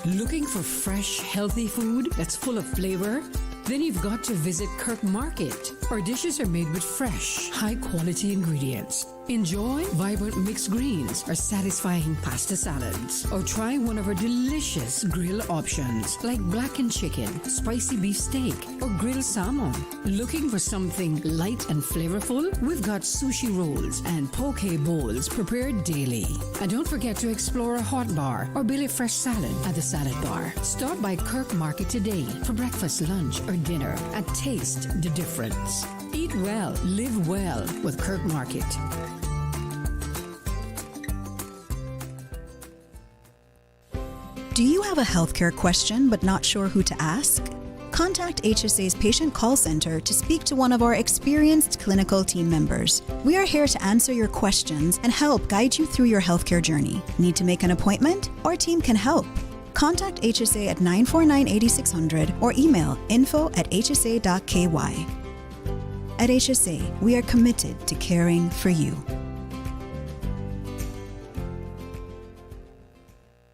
Looking for fresh, healthy food that's full of flavor? Then you've got to visit Kirk Market. Our dishes are made with fresh, high-quality ingredients. Enjoy vibrant mixed greens or satisfying pasta salads. Or try one of our delicious grill options like blackened chicken, spicy beef steak, or grilled salmon. Looking for something light and flavorful? We've got sushi rolls and poke bowls prepared daily. And don't forget to explore a hot bar or Billy Fresh salad at the salad bar. Stop by Kirk Market today for breakfast, lunch, or dinner and taste the difference. Eat well, live well with Kirk Market. Do you have a healthcare question but not sure who to ask? Contact HSA's Patient Call Center to speak to one of our experienced clinical team members. We are here to answer your questions and help guide you through your healthcare journey. Need to make an appointment? Our team can help. Contact HSA at 949-8600 or email info@hsa.ky. At HSA, we are committed to caring for you.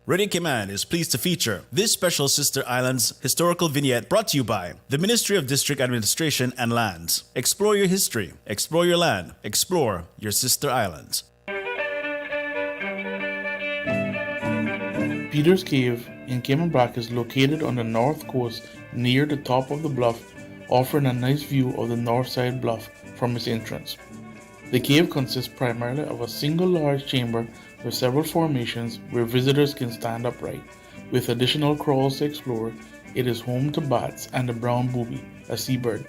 Radio Cayman is pleased to feature this special Sister Islands historical vignette brought to you by the Ministry of District Administration and Lands. Explore your history, explore your land, explore your Sister Islands. Peter's Cave in Cayman Brac is located on the north coast near the top of the bluff, offering a nice view of the north side bluff from its entrance. The cave consists primarily of a single large chamber with several formations where visitors can stand upright. With additional crawls to explore, it is home to bats and the brown booby, a seabird.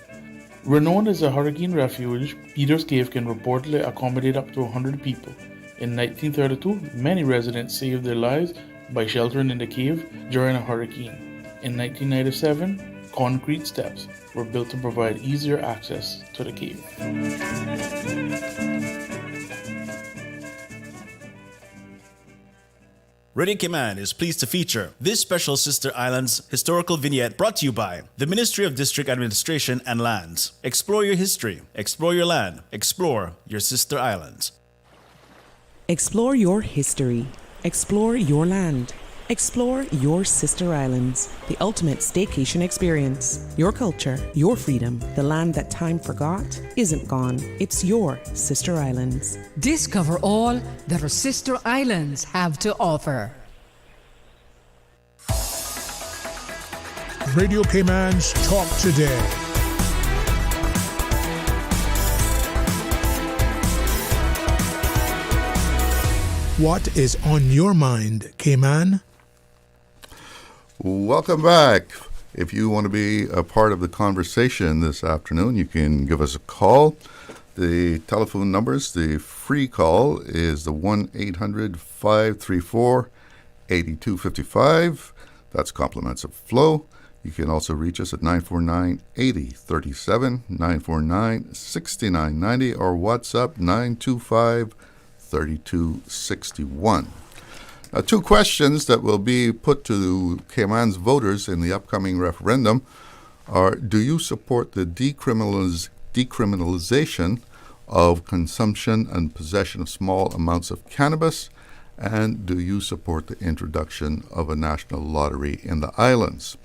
Renowned as a hurricane refuge, Peter's Cave can reportedly accommodate up to 100 people. In 1932, many residents saved their lives by sheltering in the cave during a hurricane. In 1997, concrete steps were built to provide easier access to the cave. Radio Cayman is pleased to feature this special Sister Islands historical vignette brought to you by the Ministry of District Administration and Lands. Explore your history, explore your land, explore your Sister Islands. Explore your history, explore your land, explore your Sister Islands, the ultimate staycation experience. Your culture, your freedom, the land that time forgot isn't gone. It's your Sister Islands. Discover all that our Sister Islands have to offer. Radio Cayman's Talk Today. What is on your mind, Cayman? Welcome back. If you want to be a part of the conversation this afternoon, you can give us a call. The telephone numbers, the free call is the 1-800-534-8255. That's compliments of Flow. You can also reach us at 949-8037, 949-6990, or WhatsApp 925-3261. Now, two questions that will be put to Cayman's voters in the upcoming referendum are: do you support the decriminalization of consumption and possession of small amounts of cannabis? And do you support the introduction of a national lottery in the islands?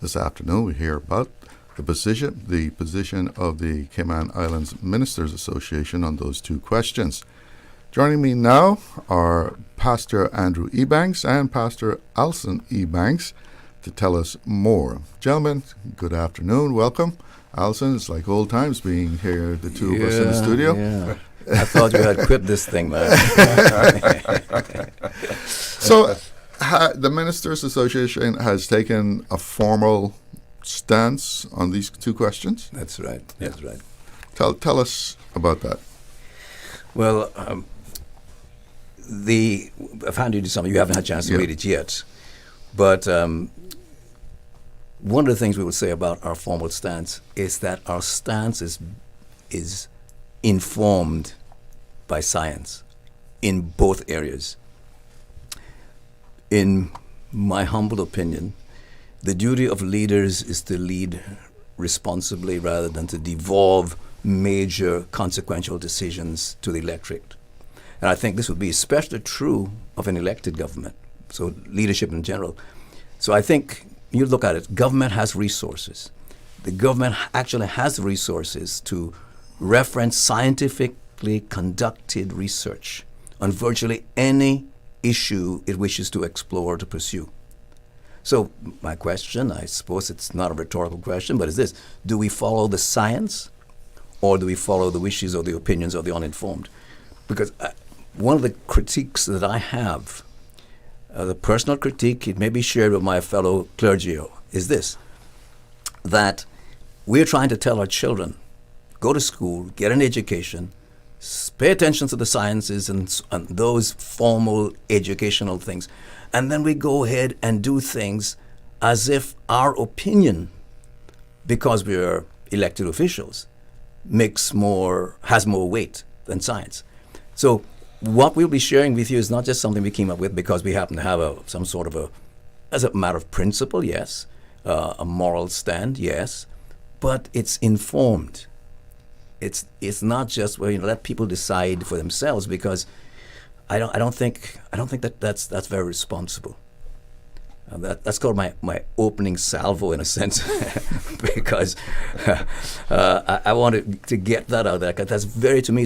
This afternoon we hear about the position of the Cayman Islands Ministers Association on those two questions. Joining me now are Pastor Andrew Ebanks and Pastor Alson Ebanks to tell us more. Gentlemen, good afternoon. Welcome. Alson, it's like old times being here, the two of us in the studio. Yeah. I thought you had quit this thing, man. So, the Ministers Association has taken a formal stance on these two questions? That's right. That's right. Tell us about that. Well, I've handed you something. You haven't had a chance to read it yet. But one of the things we would say about our formal stance is that our stance is informed by science in both areas. In my humble opinion, the duty of leaders is to lead responsibly rather than to devolve major consequential decisions to the electorate. And I think this would be especially true of an elected government, so leadership in general. So I think you look at it, government has resources. The government actually has resources to reference scientifically conducted research on virtually any issue it wishes to explore, to pursue. So my question, I suppose it's not a rhetorical question, but is this: do we follow the science or do we follow the wishes or the opinions of the uninformed? Because one of the critiques that I have, the personal critique, it may be shared with my fellow clergy, is this: that we're trying to tell our children, go to school, get an education, pay attention to the sciences and those formal educational things, and then we go ahead and do things as if our opinion, because we are elected officials, has more weight than science. So what we'll be sharing with you is not just something we came up with because we happen to have some sort of as a matter of principle, yes, a moral stand, yes, but it's informed. It's not just let people decide for themselves, because I don't think that's very responsible. That's called my opening salvo in a sense, because I wanted to get that out there. Because that's to me,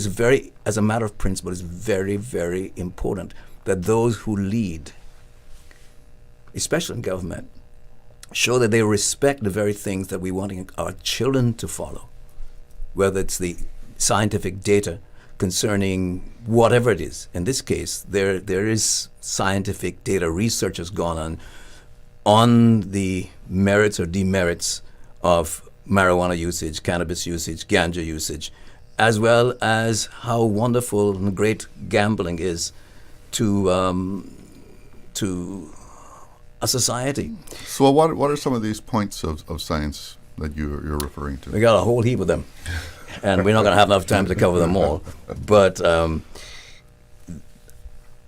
as a matter of principle, it's very, very important that those who lead, especially in government, show that they respect the very things that we want our children to follow, whether it's the scientific data concerning whatever it is. In this case, there is scientific data, research has gone on the merits or demerits of marijuana usage, cannabis usage, ganja usage, as well as how wonderful and great gambling is to a society. So what are some of these points of science that you're referring to? We got a whole heap of them, and we're not going to have enough time to cover them all. But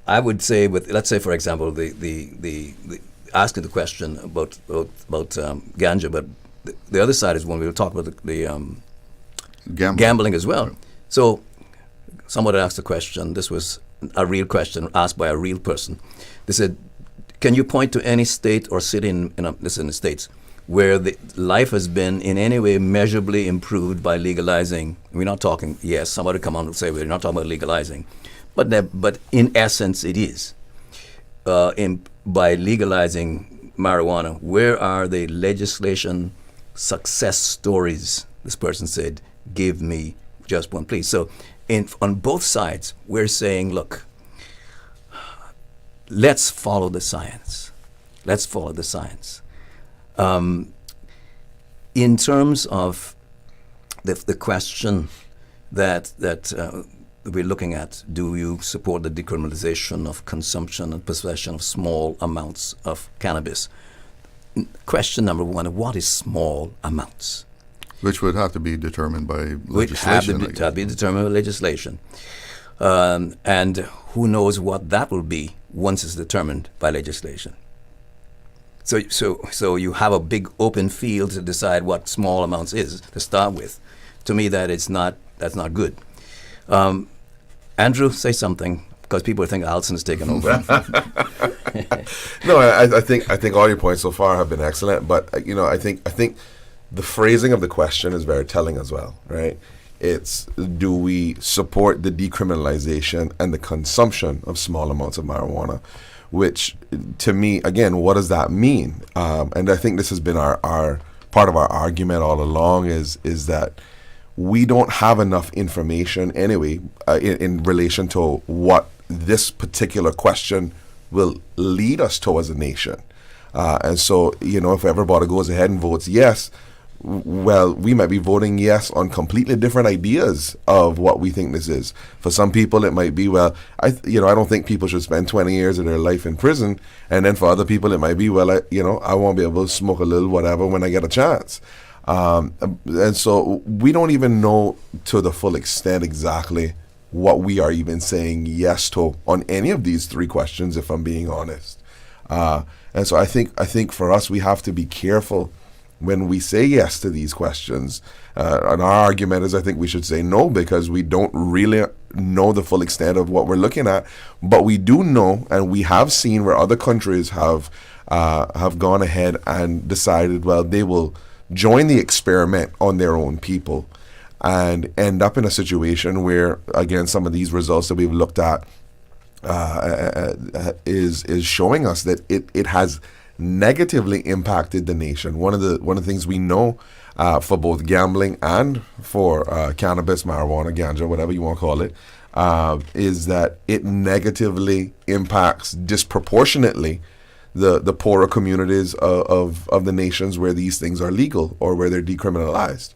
I would say, let's say, for example, the asking the question about ganja, but the other side is when we were talking about the gambling as well. So somebody asked a question. This was a real question asked by a real person. They said, can you point to any state or city in the States where the life has been in any way measurably improved by legalizing? We're not talking, yes, somebody come on and say we're not talking about legalizing, but in essence it is. By legalizing marijuana, where are the legislation success stories? This person said, give me just one, please. So on both sides, we're saying, look, let's follow the science. Let's follow the science. In terms of the question that we're looking at, do you support the decriminalization of consumption and possession of small amounts of cannabis? Question number one, what is small amounts? Which would have to be determined by legislation. Which have to be determined by legislation. And who knows what that will be once it's determined by legislation. So you have a big open field to decide what small amounts is to start with. To me, that's not good. Andrew, say something, because people think Alson is taking over. No, I think all your points so far have been excellent, but I think the phrasing of the question is very telling as well, right? It's, do we support the decriminalization and the consumption of small amounts of marijuana? Which, to me, again, what does that mean? And I think this has been our part of our argument all along is that we don't have enough information anyway in relation to what this particular question will lead us to as a nation. And so, if everybody goes ahead and votes yes, well, we might be voting yes on completely different ideas of what we think this is. For some people, it might be, well, I don't think people should spend 20 years of their life in prison. And then for other people, it might be, well, I won't be able to smoke a little whatever when I get a chance. And so we don't even know to the full extent exactly what we are even saying yes to on any of these three questions, if I'm being honest. And so I think for us, we have to be careful when we say yes to these questions. And our argument is, I think we should say no, because we don't really know the full extent of what we're looking at. But we do know, and we have seen where other countries have gone ahead and decided, well, they will join the experiment on their own people and end up in a situation where, again, some of these results that we've looked at is showing us that it has negatively impacted the nation. One of the things we know for both gambling and for cannabis, marijuana, ganja, whatever you want to call it, is that it negatively impacts disproportionately the poorer communities of the nations where these things are legal or where they're decriminalized.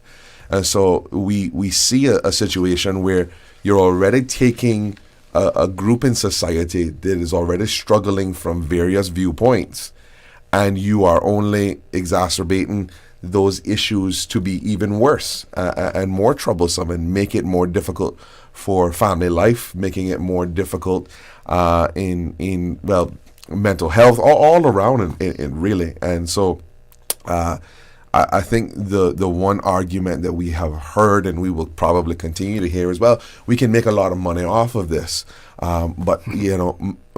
And so we see a situation where you're already taking a group in society that is already struggling from various viewpoints, and you are only exacerbating those issues to be even worse and more troublesome, and make it more difficult for family life, making it more difficult in mental health, all around, in really. And so I think the one argument that we have heard, and we will probably continue to hear as well, we can make a lot of money off of this. But,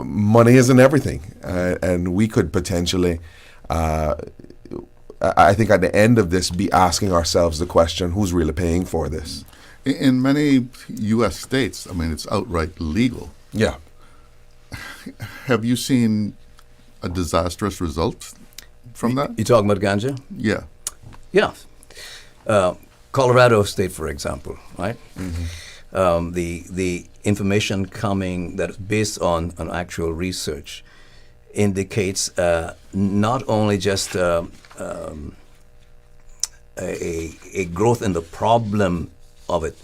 money isn't everything. And we could potentially, I think at the end of this, be asking ourselves the question, who's really paying for this? In many U.S. states, it's outright legal. Yeah. Have you seen a disastrous result from that? You talking about ganja? Yeah. Yeah. Colorado State, for example, right? Mm-hmm. The information coming that is based on actual research indicates not only just a growth in the problem of it,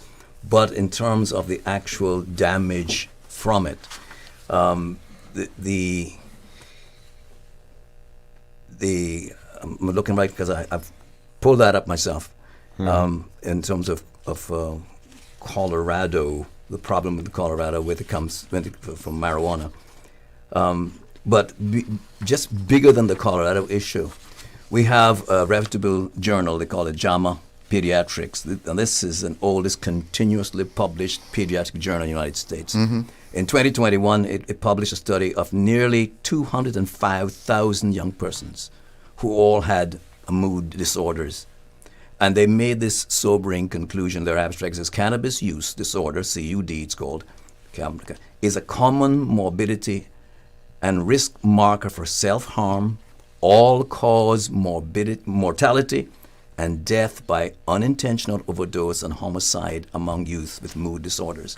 but in terms of the actual damage from it. I'm looking right because I've pulled that up myself. In terms of Colorado, the problem with Colorado when it comes from marijuana. But just bigger than the Colorado issue, we have a reputable journal, they call it JAMA Pediatrics, and this is an oldest continuously published pediatric journal in the United States. In 2021, it published a study of nearly 205,000 young persons who all had mood disorders. And they made this sobering conclusion. Their abstract says cannabis use disorder, CUD it's called, is a common morbidity and risk marker for self-harm, all-cause mortality, and death by unintentional overdose and homicide among youth with mood disorders.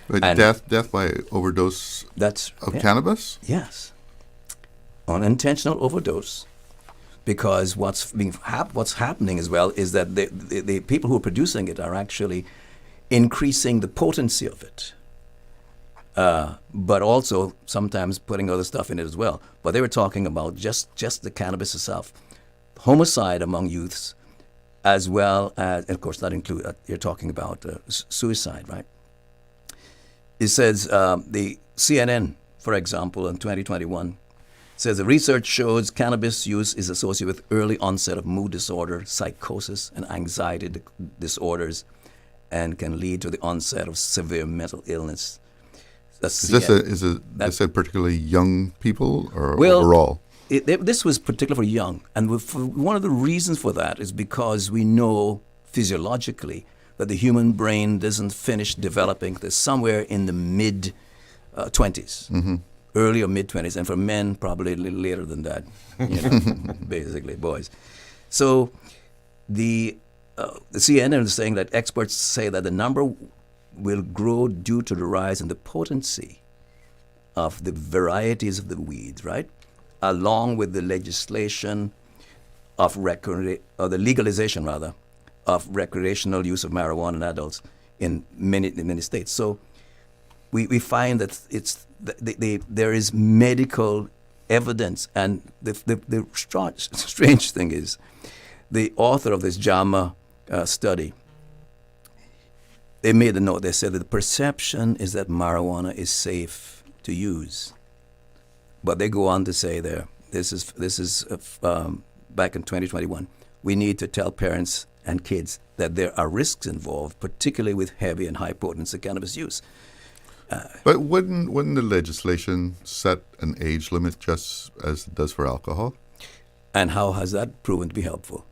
But death by overdose of cannabis? Yes. Unintentional overdose. Because what's happening as well is that the people who are producing it are actually increasing the potency of it, but also sometimes putting other stuff in it as well. But they were talking about just the cannabis itself, homicide among youths, as well as, and of course, that includes you're talking about suicide, right? It says the CNN, for example, in 2021. Says the research shows cannabis use is associated with early onset of mood disorder, psychosis, and anxiety disorders, and can lead to the onset of severe mental illness. Is this particularly young people or overall? This was particular for young, and one of the reasons for that is because we know physiologically that the human brain doesn't finish developing. There's somewhere in the mid 20s. Early or mid-20s, and for men, probably a little later than that, basically, boys. So the CNN is saying that experts say that the number will grow due to the rise in the potency of the varieties of the weeds, right? Along with the legislation of the legalization, rather, of recreational use of marijuana in adults in many states. So we find that there is medical evidence, and the strange thing is, the author of this JAMA study, they made a note. They said that the perception is that marijuana is safe to use, but they go on to say this is back in 2021. We need to tell parents and kids that there are risks involved, particularly with heavy and high potency cannabis use. But wouldn't the legislation set an age limit just as it does for alcohol? And how has that proven to be helpful?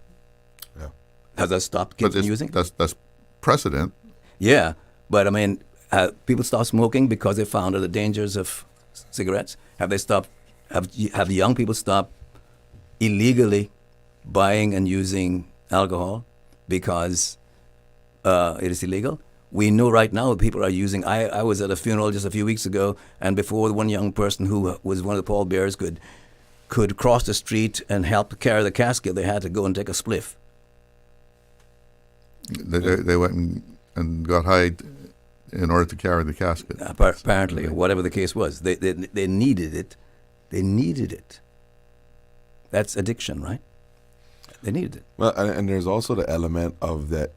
Yeah. Has that stopped kids from using? That's precedent. Yeah, but I mean, people stopped smoking because they found out the dangers of cigarettes. Have they stopped? Have young people stopped illegally buying and using alcohol because it is illegal? We know right now that people are using. I was at a funeral just a few weeks ago, and before one young person who was one of the pallbearers could cross the street and help carry the casket, they had to go and take a spliff. They went and got high in order to carry the casket. Apparently, whatever the case was, they needed it. They needed it. That's addiction, right? They needed it. Well, and there's also the element of that.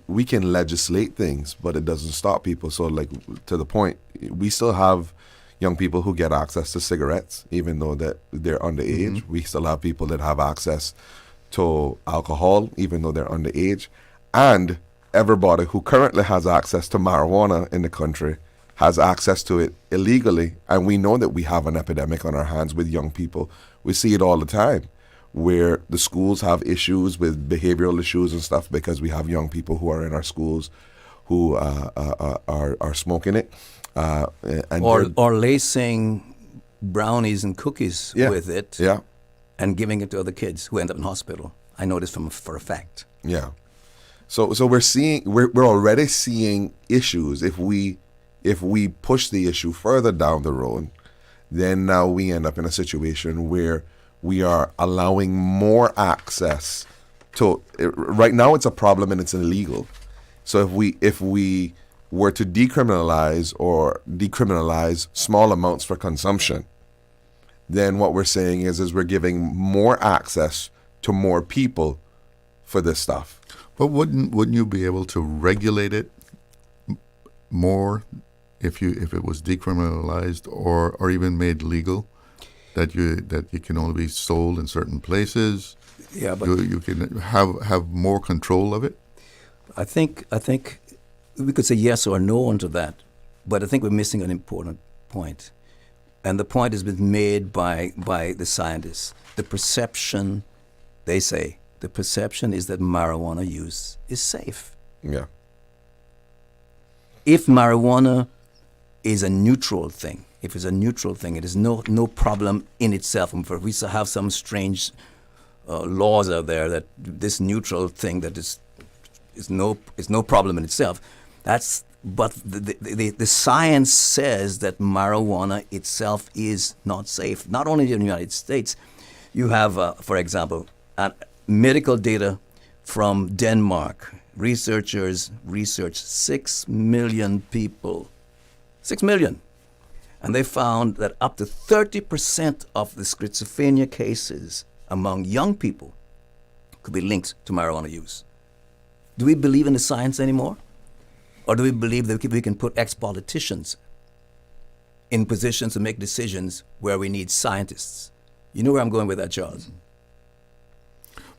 We can legislate things, but it doesn't stop people. So, like, to the point, we still have young people who get access to cigarettes, even though that they're underage. We still have people that have access to alcohol, even though they're underage. And everybody who currently has access to marijuana in the country has access to it illegally. And we know that we have an epidemic on our hands with young people. We see it all the time, where the schools have issues with behavioral issues and stuff because we have young people who are in our schools who are smoking it. Or lacing brownies and cookies with it and giving it to other kids who end up in hospital. I know this for a fact. Yeah. So we're already seeing issues. If we push the issue further down the road, then now we end up in a situation where we are allowing more access right now it's a problem and it's illegal. So if we were to decriminalize small amounts for consumption, then what we're saying is we're giving more access to more people for this stuff. But wouldn't you be able to regulate it more if it was decriminalized or even made legal, that you can only be sold in certain places? Yeah, but you can have more control of it. I think we could say yes or no onto that, but I think we're missing an important point. And the point has been made by the scientists. The perception, they say, the perception is that marijuana use is safe. Yeah. If marijuana is a neutral thing, it is no problem in itself. And we have some strange laws out there that this neutral thing that is no problem in itself. But the science says that marijuana itself is not safe. Not only in the United States, you have, for example, medical data from Denmark. Researchers researched 6 million people. 6 million. And they found that up to 30% of the schizophrenia cases among young people could be linked to marijuana use. Do we believe in the science anymore? Or do we believe that we can put ex-politicians in positions to make decisions where we need scientists? You know where I'm going with that, Charles?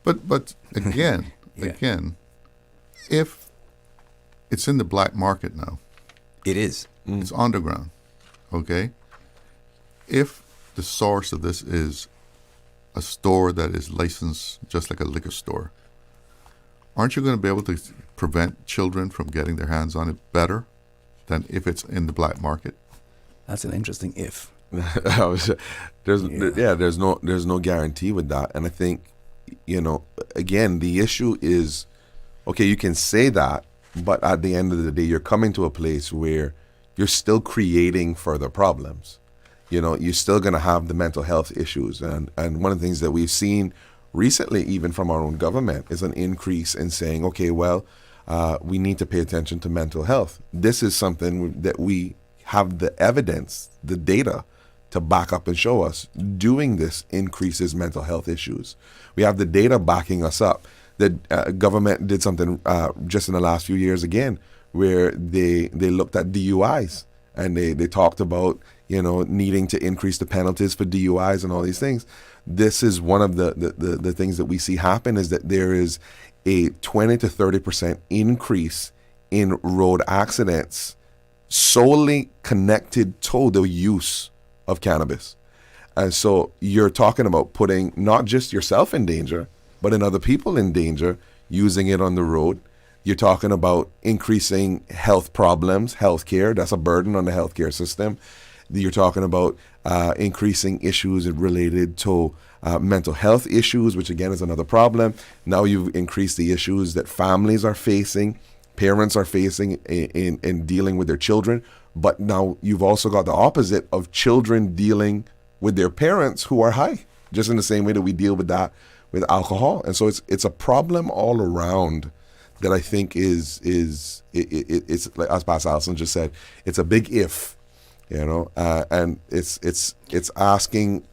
But again, if it's in the black market now. It is. It's underground, okay? If the source of this is a store that is licensed just like a liquor store, aren't you going to be able to prevent children from getting their hands on it better than if it's in the black market? That's an interesting if. There's no guarantee with that. And I think, again, the issue is, okay, you can say that, but at the end of the day, you're coming to a place where you're still creating further problems. You're still going to have the mental health issues. And one of the things that we've seen recently, even from our own government, is an increase in saying, okay, well, we need to pay attention to mental health. This is something that we have the evidence, the data to back up and show us. Doing this increases mental health issues. We have the data backing us up. The government did something just in the last few years again, where they looked at DUIs and they talked about needing to increase the penalties for DUIs and all these things. This is one of the things that we see happen, is that there is a 20 to 30% increase in road accidents solely connected to the use of cannabis. And so you're talking about putting not just yourself in danger, but in other people in danger using it on the road. You're talking about increasing health problems, healthcare. That's a burden on the healthcare system. You're talking about increasing issues related to mental health issues, which again is another problem. Now you've increased the issues that families are facing, parents are facing in dealing with their children. But now you've also got the opposite of children dealing with their parents who are high, just in the same way that we deal with that with alcohol. And so it's a problem all around that I think is like, as Pastor Alson just said, it's a big if. And it's asking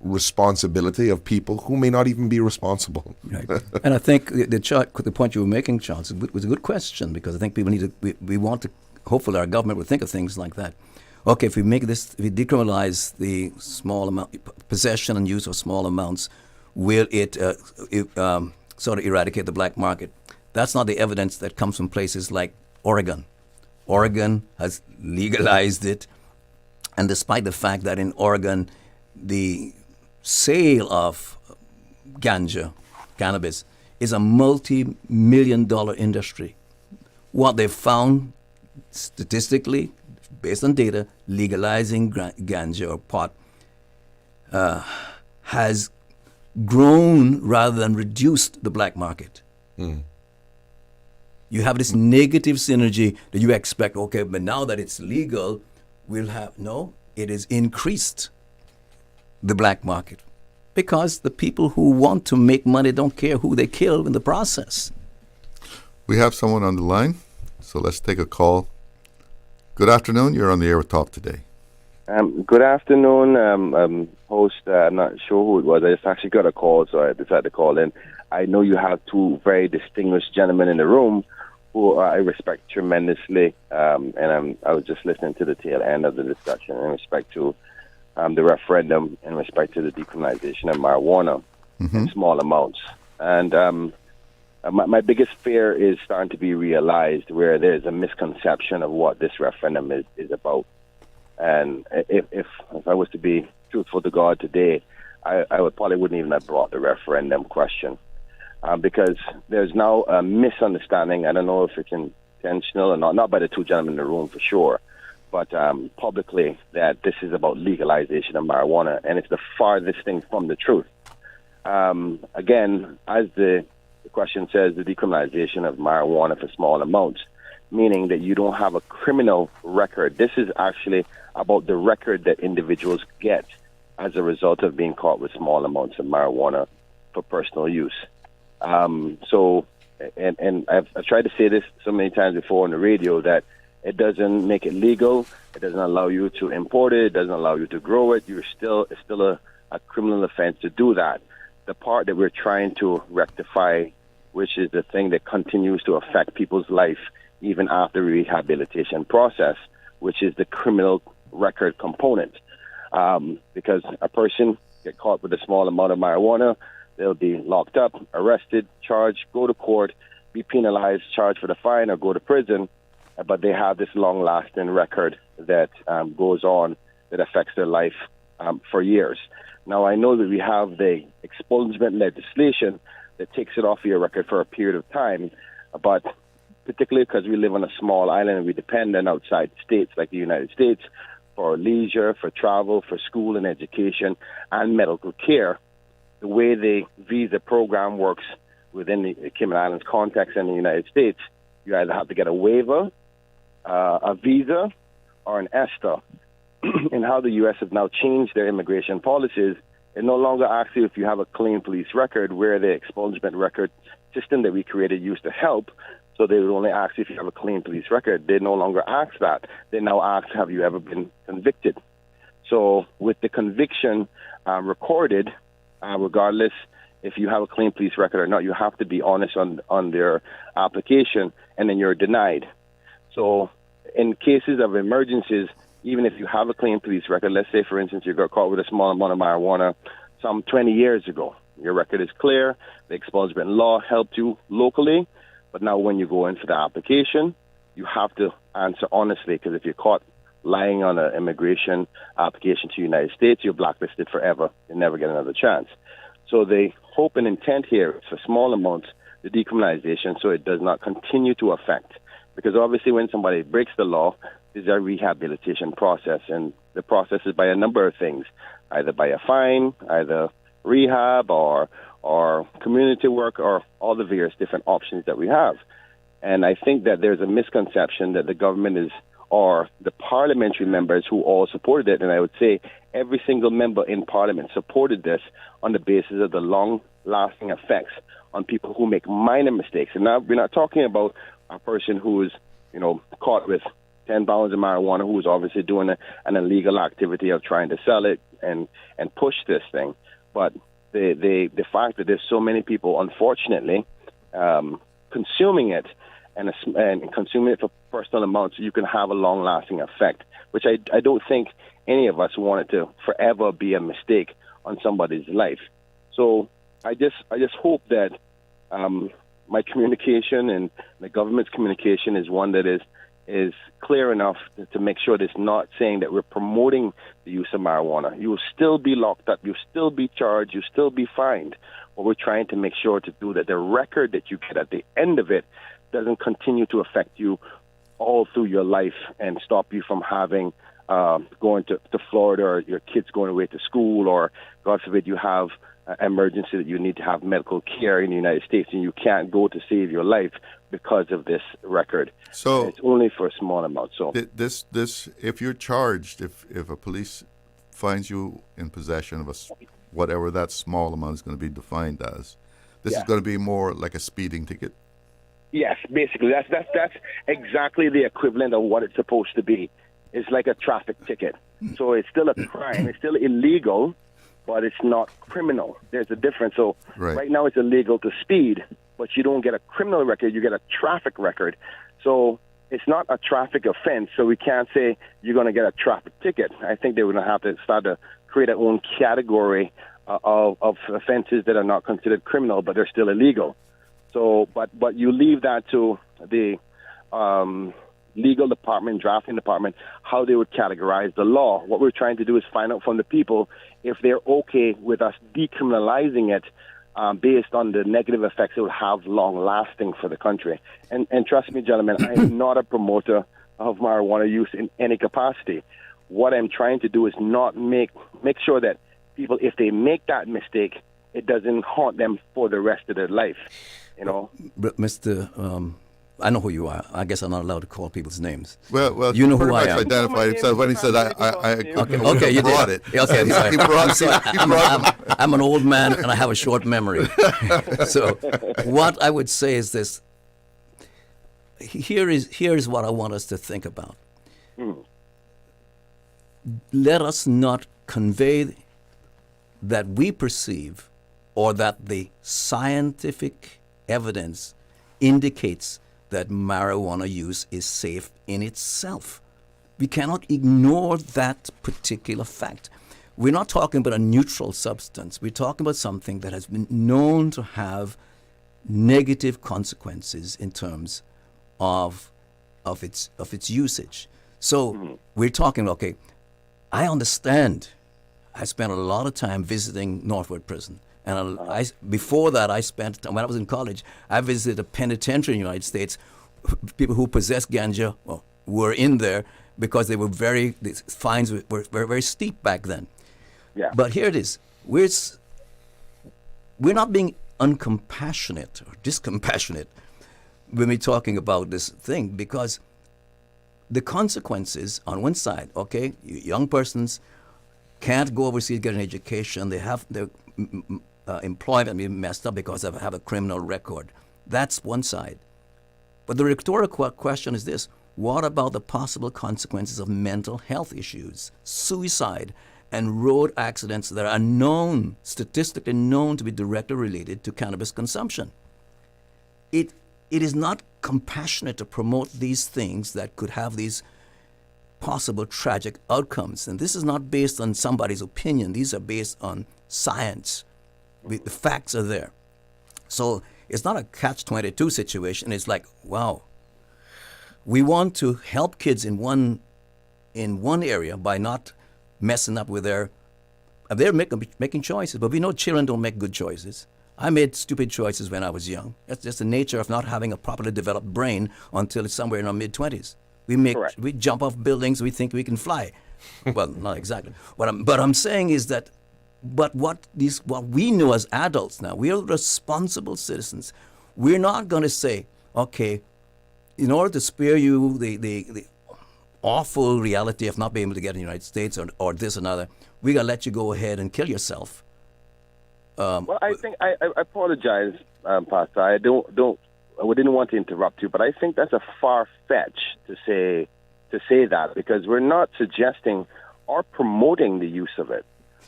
responsibility of people who may not even be responsible. Right. And I think the point you were making, Charles, was a good question, because I think people we want to, hopefully our government would think of things like that. Okay, if we decriminalize the small amount, possession and use of small amounts, will it sort of eradicate the black market? That's not the evidence that comes from places like Oregon. Oregon has legalized it, and despite the fact that in Oregon the sale of cannabis, is a multi-million-dollar industry, what they've found statistically, based on data, legalizing ganja or pot has grown rather than reduced the black market. You have this negative synergy that you expect, okay, but now that it's legal, it has increased the black market. Because the people who want to make money don't care who they kill in the process. We have someone on the line, so let's take a call. Good afternoon. You're on the air with Talk Today. Good afternoon, host. I'm not sure who it was. I just actually got a call, so I decided to call in. I know you have two very distinguished gentlemen in the room who I respect tremendously, and I was just listening to the tail end of the discussion in respect to the referendum, in respect to the decriminalization of marijuana in small amounts. And my biggest fear is starting to be realized, where there's a misconception of what this referendum is about. And if I was to be truthful to God today, I would probably wouldn't even have brought the referendum question, because there's now a misunderstanding. I don't know if it's intentional or not by the two gentlemen in the room for sure, but publicly, that this is about legalization of marijuana, and it's the farthest thing from the truth. Again, as the question says, the decriminalization of marijuana for small amounts, meaning that you don't have a criminal record. This is actually about the record that individuals get as a result of being caught with small amounts of marijuana for personal use. So I've tried to say this so many times before on the radio, that it doesn't make it legal. It doesn't allow you to import it. It doesn't allow you to grow it. It's still a criminal offense to do that. The part that we're trying to rectify, which is the thing that continues to affect people's life even after the rehabilitation process, which is the criminal record component. Because a person get caught with a small amount of marijuana, they'll be locked up, arrested, charged, go to court, be penalized, charged for the fine, or go to prison. But they have this long-lasting record that goes on, that affects their life for years. Now, I know that we have the expungement legislation that takes it off your record for a period of time, but particularly because we live on a small island and we depend on outside states like the United States for leisure, for travel, for school and education, and medical care, the way the visa program works within the Cayman Islands context in the United States, you either have to get a waiver, a visa, or an ESTA. And how the U.S. have now changed their immigration policies, it no longer asks you if you have a clean police record, where the expungement record system that we created used to help. So they would only ask if you have a clean police record. They no longer ask that. They now ask, have you ever been convicted? So with the conviction recorded, regardless if you have a clean police record or not, you have to be honest on their application, and then you're denied. So in cases of emergencies, even if you have a clean police record, let's say, for instance, you got caught with a small amount of marijuana some 20 years ago, your record is clear, the expungement law helped you locally, but now when you go in for the application, you have to answer honestly, because if you're caught lying on an immigration application to the United States, you're blacklisted forever. You never get another chance. So the hope and intent here is for small amounts, the decriminalization, so it does not continue to affect. Because obviously when somebody breaks the law, there's a rehabilitation process, and the process is by a number of things, either by a fine, either rehab or community work, or all the various different options that we have. And I think that there's a misconception that the government or the parliamentary members who all supported it, and I would say every single member in parliament supported this on the basis of the long-lasting effects on people who make minor mistakes. And now we're not talking about a person who is, caught with 10 pounds of marijuana, who is obviously doing an illegal activity of trying to sell it and push this thing. But the fact that there's so many people, unfortunately, consuming it and consuming it for personal amounts, you can have a long-lasting effect, which I don't think any of us want it to forever be a mistake on somebody's life. So I just hope that my communication and the government's communication is one that is clear enough to make sure that it's not saying that we're promoting the use of marijuana. You will still be locked up. You'll still be charged. You'll still be fined. But we're trying to make sure to do that the record that you get at the end of it doesn't continue to affect you all through your life and stop you from having going to Florida, or your kids going away to school, or God forbid you have emergency that you need to have medical care in the United States and you can't go to save your life because of this record. So it's only for a small amount. So this if you're charged, if a police finds you in possession of a whatever that small amount is going to be defined as. This is going to be more like a speeding ticket. Yes, basically, that's exactly the equivalent of what it's supposed to be. It's like a traffic ticket. So it's still a crime. It's still illegal, but it's not criminal. There's a difference. So right now it's illegal to speed, but you don't get a criminal record. You get a traffic record. So it's not a traffic offense. So we can't say you're going to get a traffic ticket. I think they're going to have to start to create their own category of offenses that are not considered criminal, but they're still illegal. So, but you leave that to the legal department, drafting department, how they would categorize the law. What we're trying to do is find out from the people if they're okay with us decriminalizing it based on the negative effects it will have long-lasting for the country. And trust me, gentlemen, I am not a promoter of marijuana use in any capacity. What I'm trying to do is not make sure that people, if they make that mistake, it doesn't haunt them for the rest of their life. You know, but Mr. I know who you are. I guess I'm not allowed to call people's names. Well, you know who I am. Identified himself when he said, "Okay, you brought did it." Okay, I'm an old man and I have a short memory. So, what I would say is this: here is what I want us to think about. Let us not convey that we perceive or that the scientific evidence indicates that marijuana use is safe in itself. We cannot ignore that particular fact. We're not talking about a neutral substance. We're talking about something that has been known to have negative consequences in terms of its usage. So we're talking, okay, I understand. I spent a lot of time visiting Northwood Prison. And before that, when I was in college, I visited a penitentiary in the United States. People who possessed ganja were in there because the fines were very, very steep back then. Yeah. But here it is. We're not being uncompassionate or discompassionate when we're talking about this thing, because the consequences on one side, okay, young persons can't go overseas, get an education. They have their employment be messed up because they have a criminal record. That's one side. But the rhetorical question is this: what about the possible consequences of mental health issues, suicide, and road accidents that are known, statistically known, to be directly related to cannabis consumption? It is not compassionate to promote these things that could have these possible tragic outcomes. And this is not based on somebody's opinion. These are based on science. The facts are there. So it's not a catch-22 situation. It's like, wow, we want to help kids in one area by not messing up with they're making choices, but we know children don't make good choices. I made stupid choices when I was young. That's just the nature of not having a properly developed brain until it's somewhere in our mid-20s. We jump off buildings, we think we can fly. Well, not exactly. But I'm saying is that, but what we know as adults now, we are responsible citizens. We're not going to say, okay, in order to spare you the awful reality of not being able to get in the United States or this and other, we're going to let you go ahead and kill yourself. Well, I think I apologize, Pastor. I didn't want to interrupt you, but I think that's a far fetch to say that, because we're not suggesting or promoting the use of it.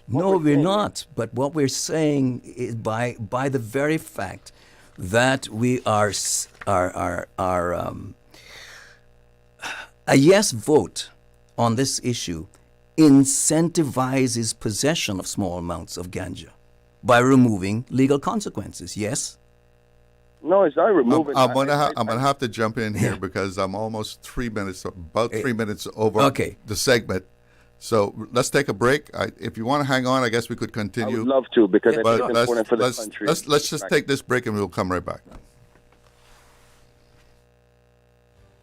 No, we're not. But what we're saying is by the very fact that we are a yes vote on this issue incentivizes possession of small amounts of ganja by removing legal consequences. Yes. No, it's not removing. I'm gonna have to jump in here because I'm almost 3 minutes over the segment. So let's take a break. If you want to hang on, I guess we could continue. I would love to, because I think it's important for the country. Let's just take this break and we'll come right back.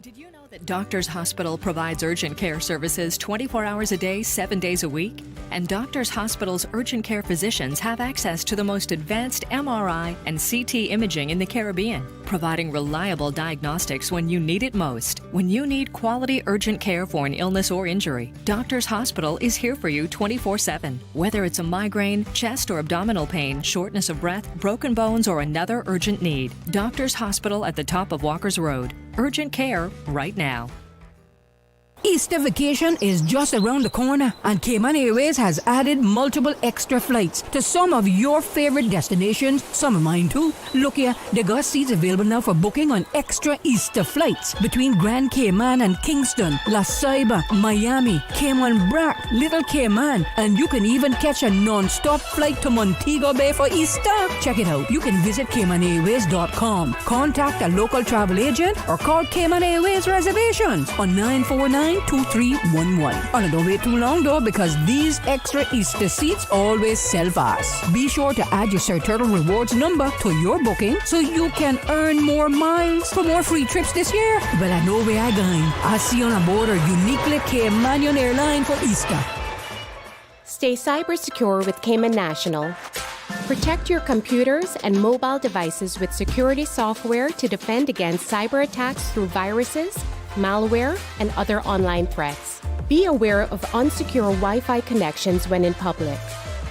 Did you know Doctors Hospital provides urgent care services 24 hours a day, 7 days a week. And Doctors Hospital's urgent care physicians have access to the most advanced MRI and CT imaging in the Caribbean, providing reliable diagnostics when you need it most. When you need quality urgent care for an illness or injury, Doctors Hospital is here for you 24/7. Whether it's a migraine, chest or abdominal pain, shortness of breath, broken bones, or another urgent need, Doctors Hospital at the top of Walker's Road. Urgent care right now. Easter vacation is just around the corner, and Cayman Airways has added multiple extra flights to some of your favorite destinations, some of mine too. Look here, they got seats available now for booking on extra Easter flights between Grand Cayman and Kingston, La Ceiba, Miami, Cayman Brac, Little Cayman, and you can even catch a non-stop flight to Montego Bay for Easter. Check it out. You can visit CaymanAirways.com, contact a local travel agent, or call Cayman Airways Reservations on 949-2311. And don't wait too long though, because these extra Easter seats always sell fast. Be sure to add your Sir Turtle Rewards number to your booking so you can earn more miles for more free trips this year. Well, I know where I'm going. I'll see you on board a uniquely Caymanian airline for Easter. Stay cyber secure with Cayman National. Protect your computers and mobile devices with security software to defend against cyber attacks through viruses, malware, and other online threats. Be aware of unsecure Wi-Fi connections when in public.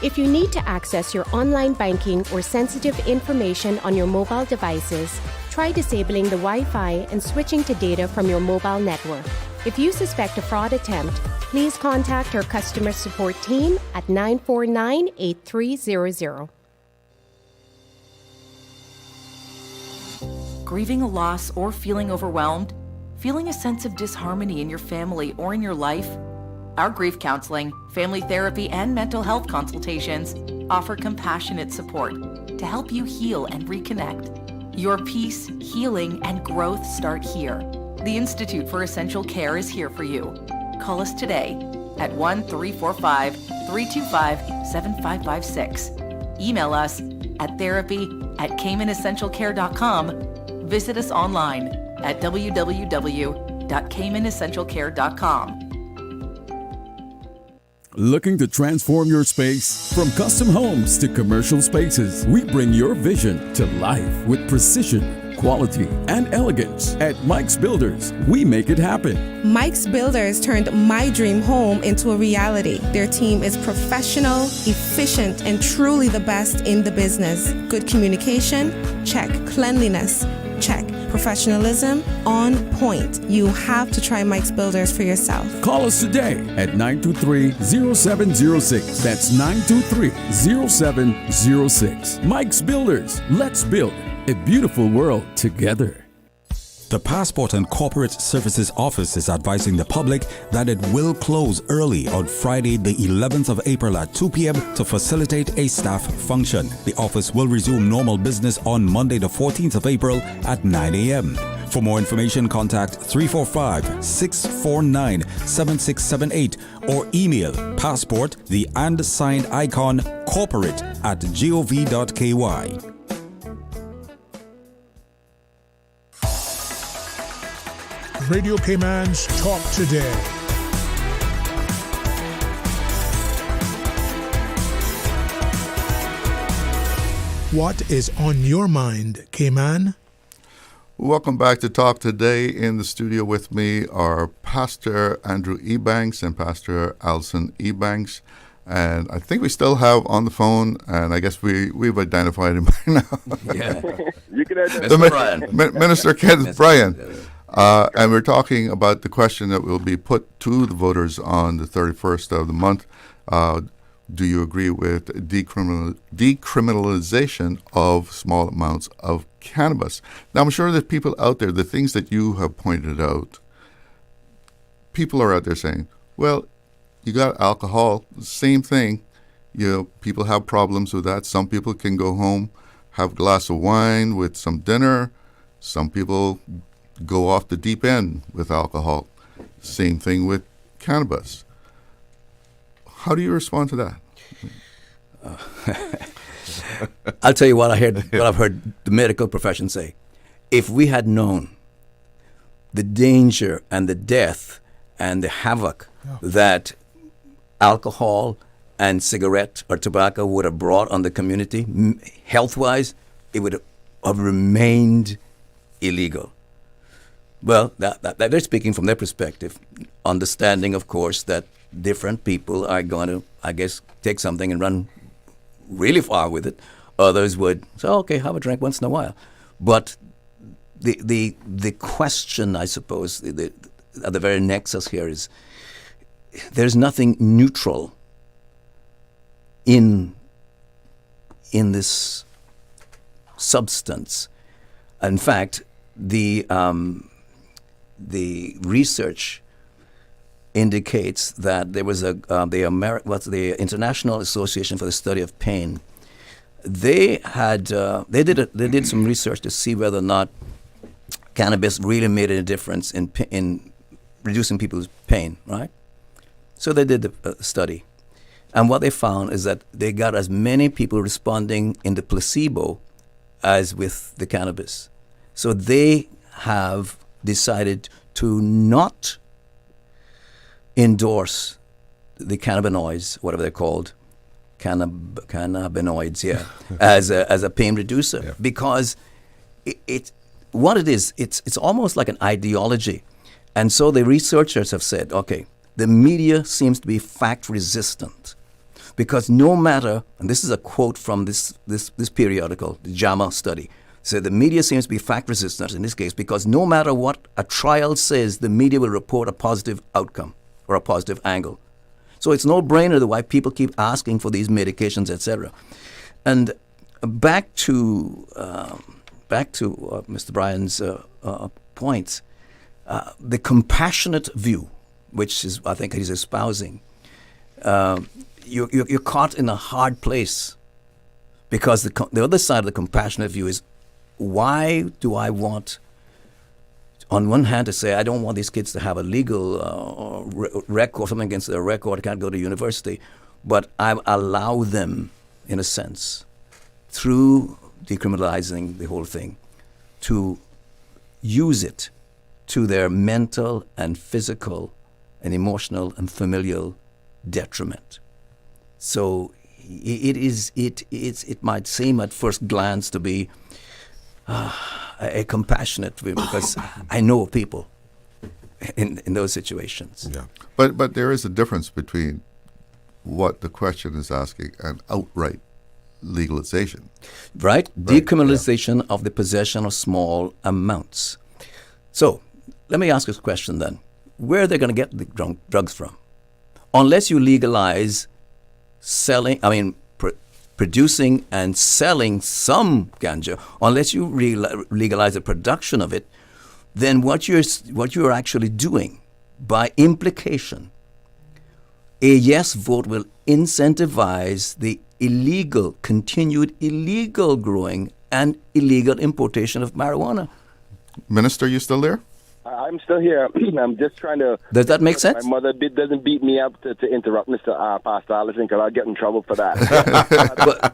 If you need to access your online banking or sensitive information on your mobile devices, try disabling the Wi-Fi and switching to data from your mobile network. If you suspect a fraud attempt, please contact our customer support team at 949-8300. Grieving a loss or feeling overwhelmed? Feeling a sense of disharmony in your family or in your life? Our grief counseling, family therapy, and mental health consultations offer compassionate support to help you heal and reconnect. Your peace, healing, and growth start here. The Institute for Essential Care is here for you. Call us today at 1-345-325-7556. Email us at therapy@caymanessentialcare.com. Visit us online at www.caymanessentialcare.com. Looking to transform your space? From custom homes to commercial spaces, we bring your vision to life with precision, quality, and elegance. At Mike's Builders, we make it happen. Mike's Builders turned my dream home into a reality. Their team is professional, efficient, and truly the best in the business. Good communication? Check. Cleanliness? Check. Professionalism? On point. You have to try Mike's Builders for yourself. Call us today at 923-0706. That's 923-0706. Mike's Builders. Let's build a beautiful world together. The Passport and Corporate Services Office is advising the public that it will close early on Friday, the 11th of April at 2 p.m. to facilitate a staff function. The office will resume normal business on Monday, the 14th of April at 9 a.m. For more information, contact 345-649-7678 or email passport, the &signed icon, corporate @gov.ky. Radio Cayman's Talk Today. What is on your mind, Cayman? Welcome back to Talk Today. In the studio with me are Pastor Andrew Ebanks and Pastor Alson Ebanks. And I think we still have on the phone, and I guess we've identified him by now. Yeah. You can identify Minister Kenneth Bryan. And we're talking about the question that will be put to the voters on the 31st of the month. Do you agree with decriminalization of small amounts of cannabis? Now, I'm sure that people out there, the things that you have pointed out, people are out there saying, well, you got alcohol, same thing. People have problems with that. Some people can go home, have a glass of wine with some dinner. Some people go off the deep end with alcohol. Same thing with cannabis. How do you respond to that? I'll tell you what I've heard the medical profession say. If we had known the danger and the death and the havoc that alcohol and cigarette or tobacco would have brought on the community, health-wise, it would have remained illegal. Well, that they're speaking from their perspective, understanding, of course, that different people are going to, I guess, take something and run really far with it. Others would say, okay, have a drink once in a while. But the question, I suppose, at the very nexus here is, there's nothing neutral in this substance. In fact, the research indicates that there was the International Association for the Study of Pain. They did some research to see whether or not cannabis really made a difference in reducing people's pain, right? So they did the study. And what they found is that they got as many people responding in the placebo as with the cannabis. So they have decided to not endorse the cannabinoids, whatever they're called, cannabinoids, as a pain reducer, because it's almost like an ideology. And so the researchers have said, okay, the media seems to be fact resistant, because no matter, and this is a quote from this periodical, the JAMA study, so the media seems to be fact resistant in this case, because no matter what a trial says, the media will report a positive outcome or a positive angle. So it's no brainer why people keep asking for these medications, etc. And back to Mr. Bryan's points, the compassionate view, which is I think he's espousing. You're caught in a hard place, because the other side of the compassionate view is, why do I want, on one hand, to say I don't want these kids to have a legal record, something against their record, can't go to university, but I allow them, in a sense, through decriminalizing the whole thing, to use it to their mental and physical and emotional and familial detriment. So it might seem at first glance to be a compassionate view, because I know people in those situations. Yeah, but there is a difference between what the question is asking and outright legalization. Right? Decriminalization of the possession of small amounts. So let me ask you a question then. Where are they going to get the drugs from? Unless you legalize producing and selling some ganja, unless you legalize the production of it, then what you're actually doing, by implication, a yes vote will incentivize the continued illegal growing and illegal importation of marijuana. Minister, you still there? I'm still here. I'm just trying to... Does that make sense? My mother doesn't beat me up to interrupt Mr. Pastor Allison, because I'll get in trouble for that.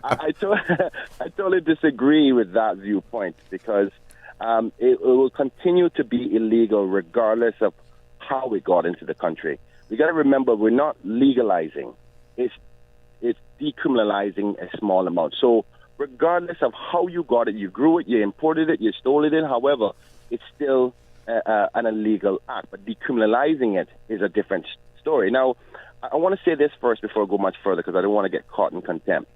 I totally disagree with that viewpoint, because it will continue to be illegal regardless of how we got into the country. We got to remember, we're not legalizing. It's decriminalizing a small amount. So regardless of how you got it, you grew it, you imported it, you stole it in, however, it's still an illegal act. But decriminalizing it is a different story. Now, I want to say this first before I go much further, because I don't want to get caught in contempt.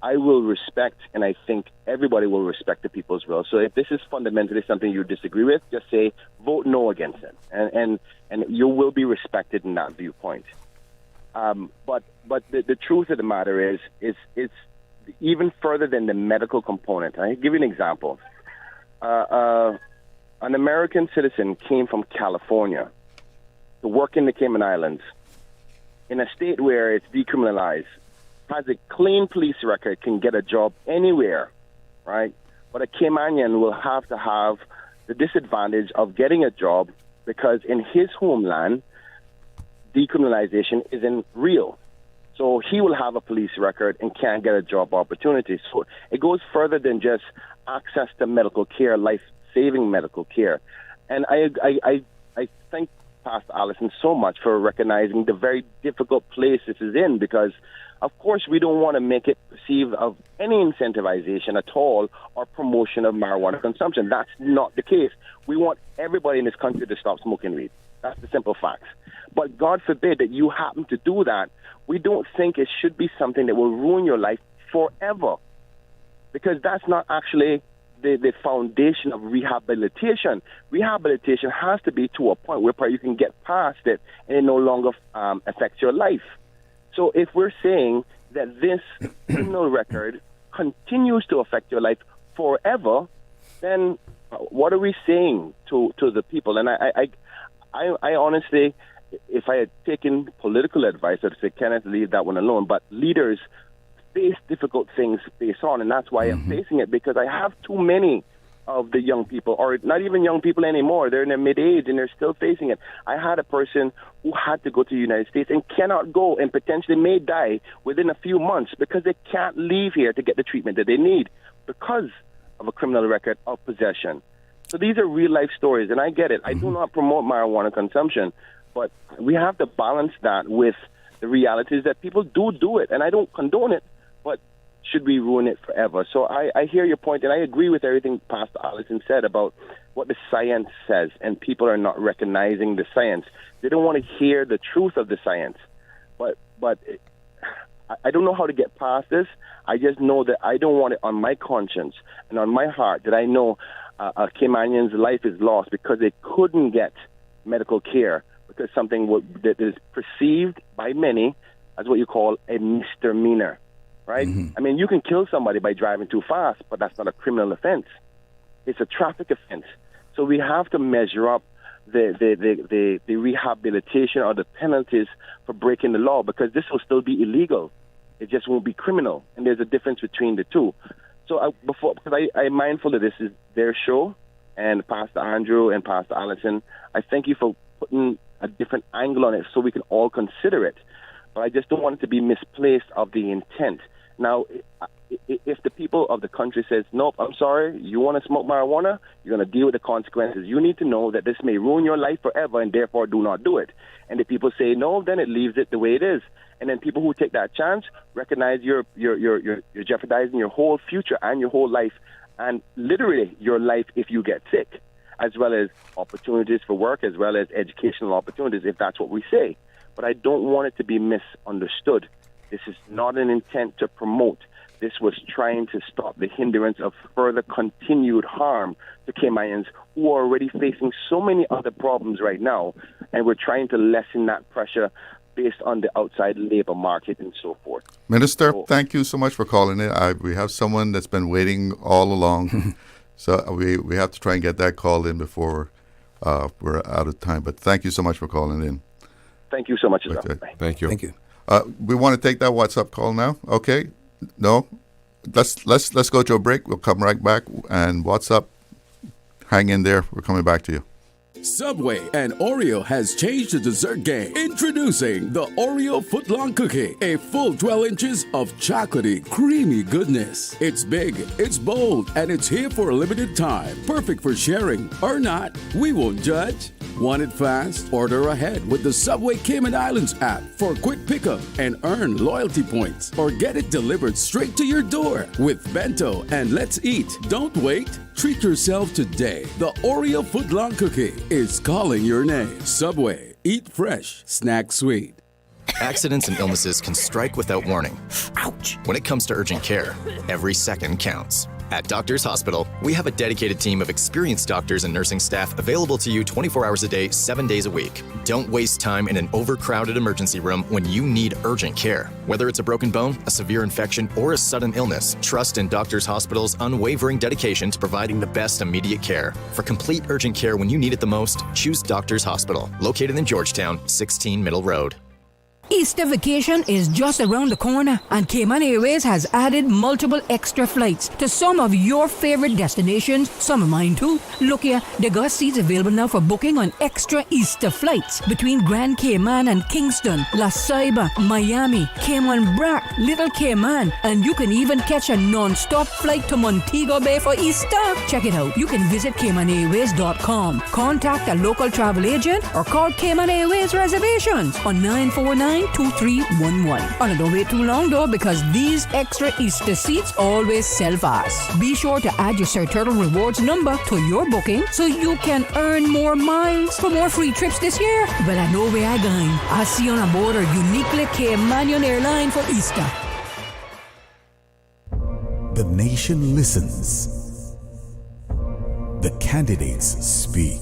I will respect, and I think everybody will respect the people's will. So if this is fundamentally something you disagree with, just say, vote no against it. And you will be respected in that viewpoint. But the truth of the matter is it's even further than the medical component. I'll give you an example. An American citizen came from California to work in the Cayman Islands in a state where it's decriminalized, has a clean police record, can get a job anywhere, right? But a Caymanian will have to have the disadvantage of getting a job because in his homeland, decriminalization isn't real. So he will have a police record and can't get a job opportunity. So it goes further than just access to medical care, life-saving medical care. And I thank Pastor Allison so much for recognizing the very difficult place this is in, because of course we don't want to make it perceived of any incentivization at all or promotion of marijuana consumption. That's not the case. We want everybody in this country to stop smoking weed. That's the simple facts. But God forbid that you happen to do that. We don't think it should be something that will ruin your life forever, because that's not actually the foundation of rehabilitation. Rehabilitation has to be to a point where you can get past it and it no longer affects your life. So if we're saying that this criminal record continues to affect your life forever, then what are we saying to the people? And I honestly, if I had taken political advice, I'd say, Kenneth, leave that one alone. But leaders face difficult things face on, and that's why I'm facing it, because I have too many of the young people, or not even young people anymore. They're in their mid-age and they're still facing it. I had a person who had to go to the United States and cannot go and potentially may die within a few months because they can't leave here to get the treatment that they need because of a criminal record of possession. So these are real-life stories, and I get it. I do not promote marijuana consumption, but we have to balance that with the realities that people do it, and I don't condone it, but should we ruin it forever? So I hear your point, and I agree with everything Pastor Allison said about what the science says, and people are not recognizing the science. They don't want to hear the truth of the science. But I don't know how to get past this. I just know that I don't want it on my conscience and on my heart that I know a Caymanian's life is lost because they couldn't get medical care because something that is perceived by many as what you call a misdemeanor. Right? I mean, you can kill somebody by driving too fast, but that's not a criminal offense. It's a traffic offense. So we have to measure up the rehabilitation or the penalties for breaking the law, because this will still be illegal. It just won't be criminal. And there's a difference between the two. So because I'm mindful that this is their show, and Pastor Andrew and Pastor Allison, I thank you for putting a different angle on it so we can all consider it. But I just don't want it to be misplaced of the intent. Now, if the people of the country says, nope, I'm sorry, you want to smoke marijuana, you're going to deal with the consequences. You need to know that this may ruin your life forever, and therefore do not do it. And if people say no, then it leaves it the way it is. And then people who take that chance recognize you're jeopardizing your whole future and your whole life, and literally your life if you get sick, as well as opportunities for work, as well as educational opportunities, if that's what we say. But I don't want it to be misunderstood. This is not an intent to promote. This was trying to stop the hindrance of further continued harm to Caymanians who are already facing so many other problems right now, and we're trying to lessen that pressure based on the outside labor market and so forth. Minister, thank you so much for calling in. We have someone that's been waiting all along, so we have to try and get that call in before we're out of time. But thank you so much for calling in. Thank you so much as well. Thank you. Thank you. We want to take that WhatsApp call now. Okay? No? Let's go to a break. We'll come right back. And WhatsApp, hang in there. We're coming back to you. Subway and Oreo has changed the dessert game. Introducing the Oreo Footlong Cookie, a full 12 inches of chocolatey, creamy goodness. It's big, it's bold, and it's here for a limited time. Perfect for sharing or not. We won't judge. Want it fast? Order ahead with the Subway Cayman Islands app for quick pickup and earn loyalty points, or get it delivered straight to your door with Bento and Let's Eat. Don't wait. Treat yourself today. The Oreo Footlong Cookie is calling your name. Subway. Eat fresh. Snack sweet. Accidents and illnesses can strike without warning. Ouch! When it comes to urgent care, every second counts. At Doctors Hospital, we have a dedicated team of experienced doctors and nursing staff available to you 24 hours a day, 7 days a week. Don't waste time in an overcrowded emergency room when you need urgent care. Whether it's a broken bone, a severe infection, or a sudden illness, trust in Doctors Hospital's unwavering dedication to providing the best immediate care. For complete urgent care when you need it the most, choose Doctors Hospital, located in Georgetown, 16 Middle Road. Easter vacation is just around the corner, and Cayman Airways has added multiple extra flights to some of your favorite destinations, some of mine too. Look here, they got seats available now for booking on extra Easter flights between Grand Cayman and Kingston, La Ceiba, Miami, Cayman Brac, Little Cayman, and you can even catch a non-stop flight to Montego Bay for Easter. Check it out. You can visit CaymanAirways.com, contact a local travel agent, or call Cayman Airways Reservations on 949-2311. And don't wait too long though, because these extra Easter seats always sell fast. Be sure to add your Sir Turtle Rewards number to your booking so you can earn more miles for more free trips this year. Well, I know where I going. I'll see you on board our uniquely Caymanian airline for Easter. The nation listens. The candidates speak.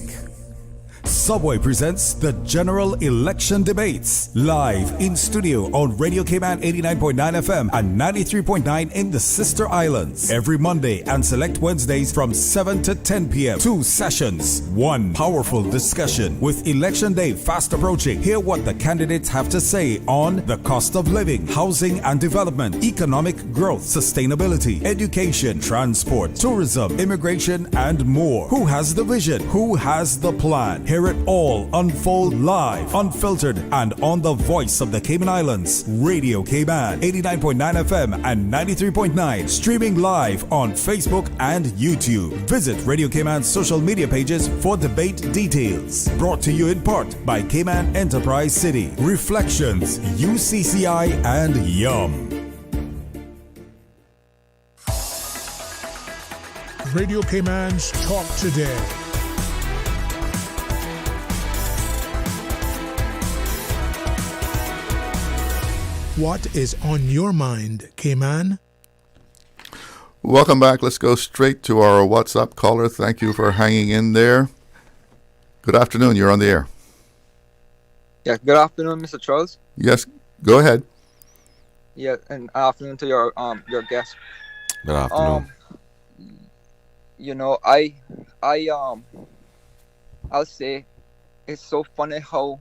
Subway presents the General Election Debates, live in studio on Radio Cayman 89.9 FM and 93.9 in the Sister Islands. Every Monday and select Wednesdays from 7 to 10 p.m. 2 sessions, one powerful discussion. With Election Day fast approaching, hear what the candidates have to say on the cost of living, housing and development, economic growth, sustainability, education, transport, tourism, immigration, and more. Who has the vision? Who has the plan? Hear it all unfold live, unfiltered, and on the voice of the Cayman Islands. Radio Cayman 89.9 FM and 93.9. Streaming live on Facebook and YouTube. Visit Radio Cayman's social media pages for debate details. Brought to you in part by Cayman Enterprise City, Reflections, UCCI, and Yum. Radio Cayman's Talk Today. What is on your mind, Cayman? Welcome back. Let's go straight to our WhatsApp caller. Thank you for hanging in there. Good afternoon. You're on the air. Yeah, good afternoon, Mr. Charles. Yes, go ahead. Yeah, and afternoon to your guest. Good afternoon. You know, I'll say it's so funny how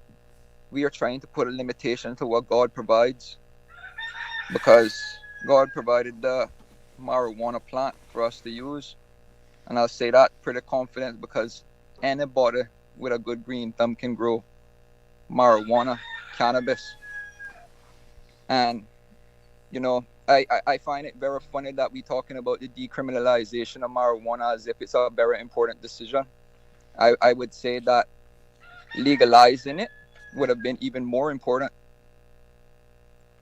we are trying to put a limitation to what God provides, because God provided the marijuana plant for us to use, and I'll say that pretty confident because anybody with a good green thumb can grow marijuana, cannabis. And you know, I find it very funny that we're talking about the decriminalization of marijuana as if it's a very important decision. I would say that legalizing it would have been even more important.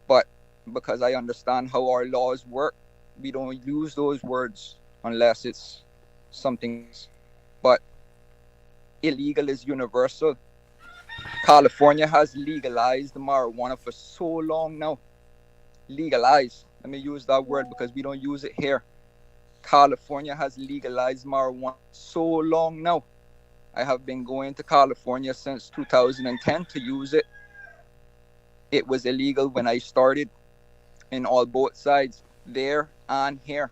But because I understand how our laws work, we don't use those words unless it's something. But illegal is universal. California has legalized marijuana for so long now. Legalized. Let me use that word because we don't use it here. California has legalized marijuana so long now. I have been going to California since 2010 to use it. It was illegal when I started in both sides, there and here.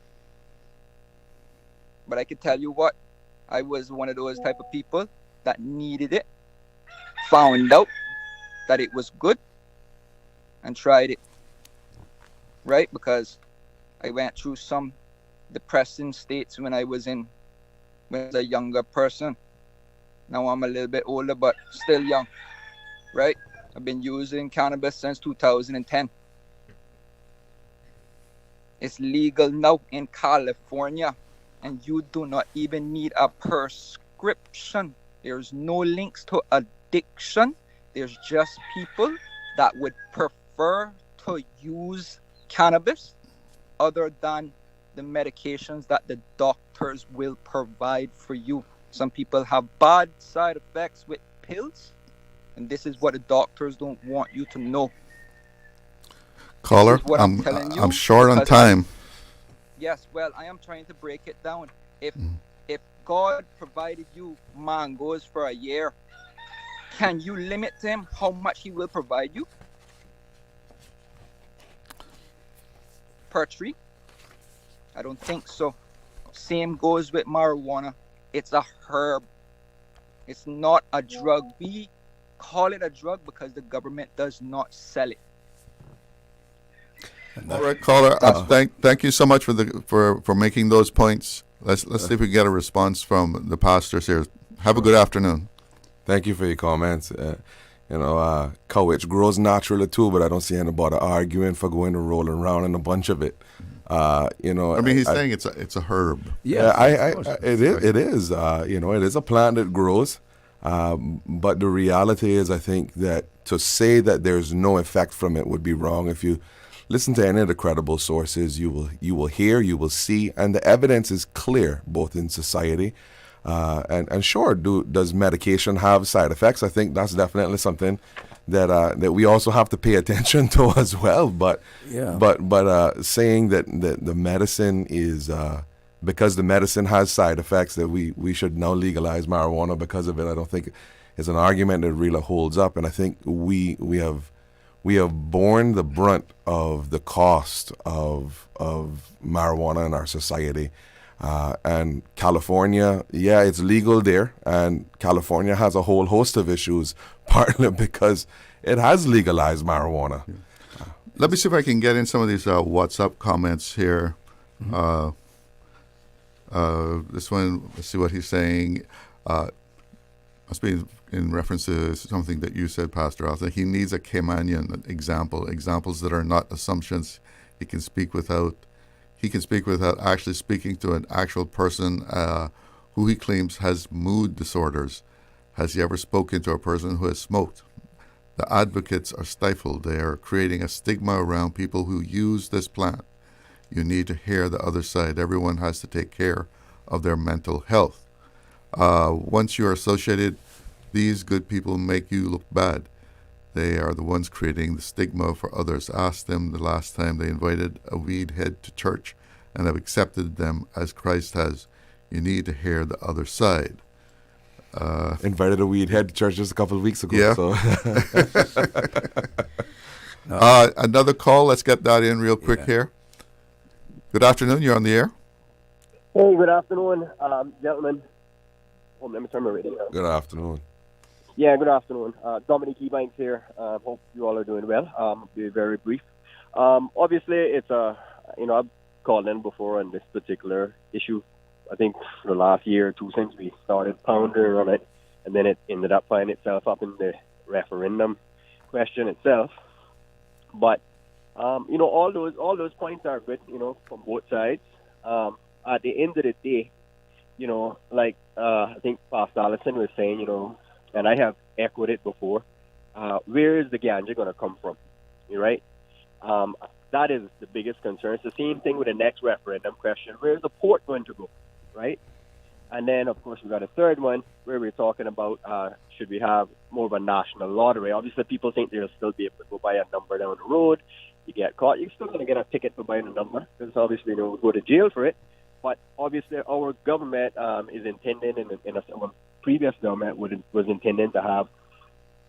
But I can tell you what, I was one of those type of people that needed it, found out that it was good, and tried it. Right? Because I went through some depressing states when I was a younger person. Now I'm a little bit older, but still young, right? I've been using cannabis since 2010. It's legal now in California, and you do not even need a prescription. There's no links to addiction. There's just people that would prefer to use cannabis other than the medications that the doctors will provide for you. Some people have bad side effects with pills, and this is what the doctors don't want you to know. Caller, I'm short on time. Yes, well, I am trying to break it down. If God provided you mangoes for a year, can you limit to him how much he will provide you per tree? I don't think so. Same goes with marijuana. It's a herb. It's not a drug. We call it a drug because the government does not sell it. All right, caller. Thank you so much for making those points. Let's see if we can get a response from the pastors here. Have a good afternoon. Thank you for your comments. Courage grows naturally too, but I don't see anybody arguing for going to rolling around in a bunch of it. I mean, he's saying it's a herb. Yeah, it is. It is a plant that grows. But the reality is, I think that to say that there's no effect from it would be wrong. If you listen to any of the credible sources, you will hear, you will see, and the evidence is clear, both in society. And sure, does medication have side effects? I think that's definitely something that we also have to pay attention to as well. But saying that the medicine is because the medicine has side effects that we should now legalize marijuana because of it, I don't think is an argument that really holds up. And I think we have borne the brunt of the cost of marijuana in our society. And California, it's legal there, and California has a whole host of issues, partly because it has legalized marijuana. Let me see if I can get in some of these WhatsApp comments here. This one, let's see what he's saying. Must be in reference to something that you said, Pastor Alson. He needs a Caymanian examples that are not assumptions. He can speak without actually speaking to an actual person who he claims has mood disorders. Has he ever spoken to a person who has smoked? The advocates are stifled. They are creating a stigma around people who use this plant. You need to hear the other side. Everyone has to take care of their mental health. Once you're associated, these good people make you look bad. They are the ones creating the stigma for others. Ask them the last time they invited a weed head to church and have accepted them as Christ has. You need to hear the other side. Invited a weed head to church just a couple of weeks ago. Yeah. So. Another call. Let's get that in real quick here. Good afternoon. You're on the air. Hey, good afternoon, gentlemen. Oh, let me turn my radio. Good afternoon. Yeah, good afternoon. Dominic Ebanks here. Hope you all are doing well. I'll be very brief. Obviously, it's I've called in before on this particular issue. I think for the last year or two since we started pondering on it, and then it ended up finding itself up in the referendum question itself. But all those points are good, from both sides. At the end of the day, I think Pastor Allison was saying, and I have echoed it before, where is the ganja going to come from? Right? That is the biggest concern. It's the same thing with the next referendum question. Where's the port going to go? Right? And then, of course, we got a third one where we're talking about should we have more of a national lottery. Obviously, people think they'll still be able to go buy a number down the road. You get caught, you're still going to get a ticket for buying a number because obviously we'll go to jail for it. But obviously, our government is intending, our previous government was intending to have,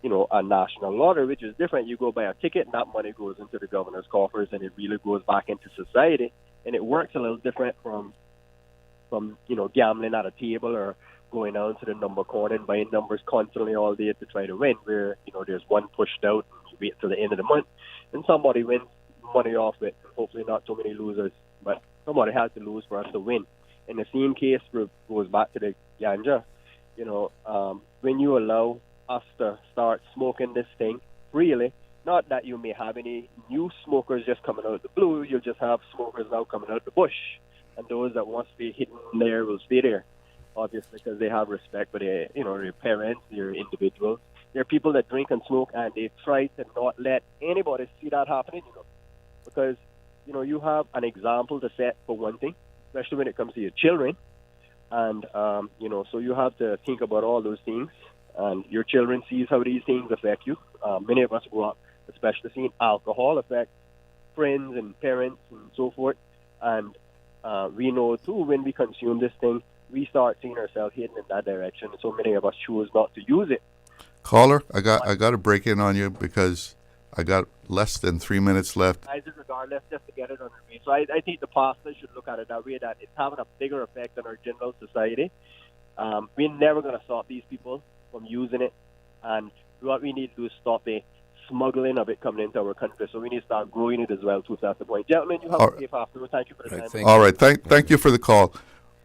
a national lottery, which is different. You go buy a ticket, and that money goes into the governor's coffers, and it really goes back into society. And it works a little different from gambling at a table or going down to the number corner and buying numbers constantly all day to try to win, where, there's one pushed out, and you wait till the end of the month, and somebody wins money off it. Hopefully not too many losers, but somebody has to lose for us to win. In the same case, goes back to the ganja, when you allow us to start smoking this thing freely, not that you may have any new smokers just coming out of the blue, you'll just have smokers now coming out of the bush. And those that want to be hidden there will stay there, obviously, because they have respect for their parents, their individuals. There are people that drink and smoke, and they try to not let anybody see that happening, because, you have an example to set for one thing, especially when it comes to your children. And, so you have to think about all those things. And your children sees how these things affect you. Many of us grew up, especially seeing alcohol affect friends and parents and so forth. And we know, too, when we consume this thing, we start seeing ourselves heading in that direction. So many of us choose not to use it. Caller, I got to break in on you because I got less than 3 minutes left. Regardless, just to get it on the way. So I think the pastor should look at it that way, that it's having a bigger effect on our general society. We're never going to stop these people from using it. And what we need to do is stop the smuggling of it coming into our country. So we need to start growing it as well, too, if that's the point. Gentlemen, you have a safe afternoon. Thank you for the time. All right. Thank you for the call.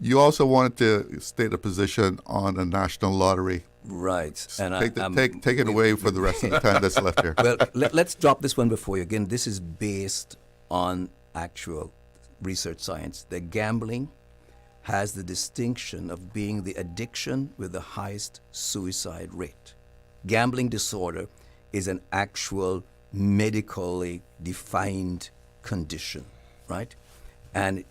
You also wanted to state a position on a national lottery. Right. And take it away for the rest of the time that's left here. Well, let's drop this one before you. Again, this is based on actual research science. The gambling has the distinction of being the addiction with the highest suicide rate. Gambling disorder is an actual medically defined condition, right? And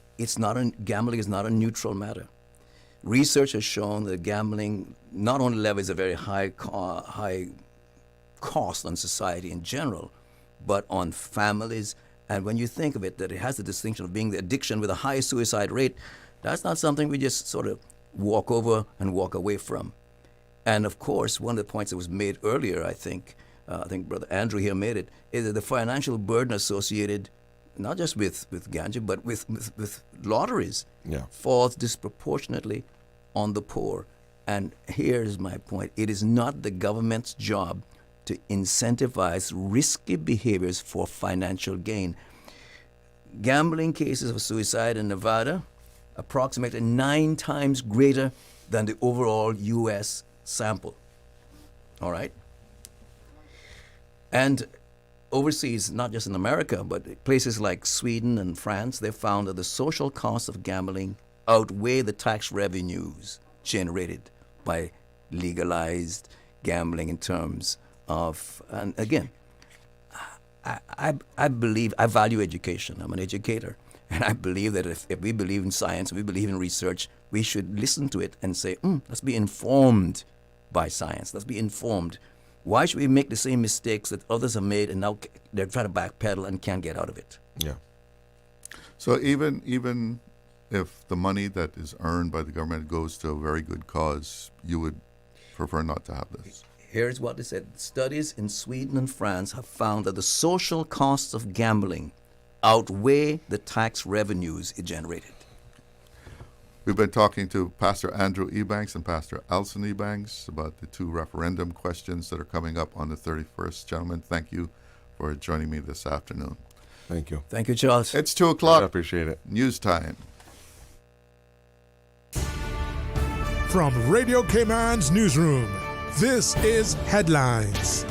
gambling is not a neutral matter. Research has shown that gambling not only levies a very high cost on society in general, but on families. And when you think of it, that it has the distinction of being the addiction with a high suicide rate, that's not something we just sort of walk over and walk away from. And of course, one of the points that was made earlier, I think Brother Andrew here made it, is that the financial burden associated not just with ganja, but with lotteries falls disproportionately on the poor. And here's my point. It is not the government's job to incentivize risky behaviors for financial gain. Gambling cases of suicide in Nevada approximately 9 times greater than the overall U.S. sample. All right? And overseas, not just in America, but places like Sweden and France, they found that the social costs of gambling outweigh the tax revenues generated by legalized gambling in terms of, and again, I believe, I value education. I'm an educator. And I believe that if we believe in science, we believe in research, we should listen to it and say, let's be informed by science. Let's be informed. Why should we make the same mistakes that others have made and now they're trying to backpedal and can't get out of it? Yeah. So even if the money that is earned by the government goes to a very good cause, you would prefer not to have this? Here's what they said. Studies in Sweden and France have found that the social costs of gambling outweigh the tax revenues it generated. We've been talking to Pastor Andrew Ebanks and Pastor Alson Ebanks about the 2 referendum questions that are coming up on the 31st. Gentlemen, thank you for joining me this afternoon. Thank you. Thank you, Charles. It's 2 o'clock. I appreciate it. News time. From Radio Cayman's newsroom, this is Headlines.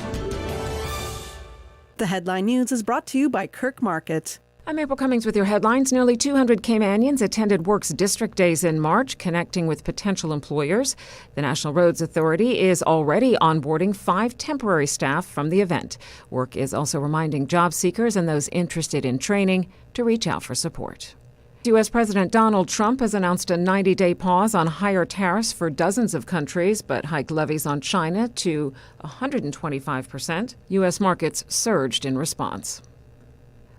The headline news is brought to you by Kirk Market. I'm April Cummings with your headlines. Nearly 200 Caymanians attended Works District Days in March, connecting with potential employers. The National Roads Authority is already onboarding 5 temporary staff from the event. Work is also reminding job seekers and those interested in training to reach out for support. U.S. President Donald Trump has announced a 90-day pause on higher tariffs for dozens of countries, but hiked levies on China to 125%. U.S. markets surged in response.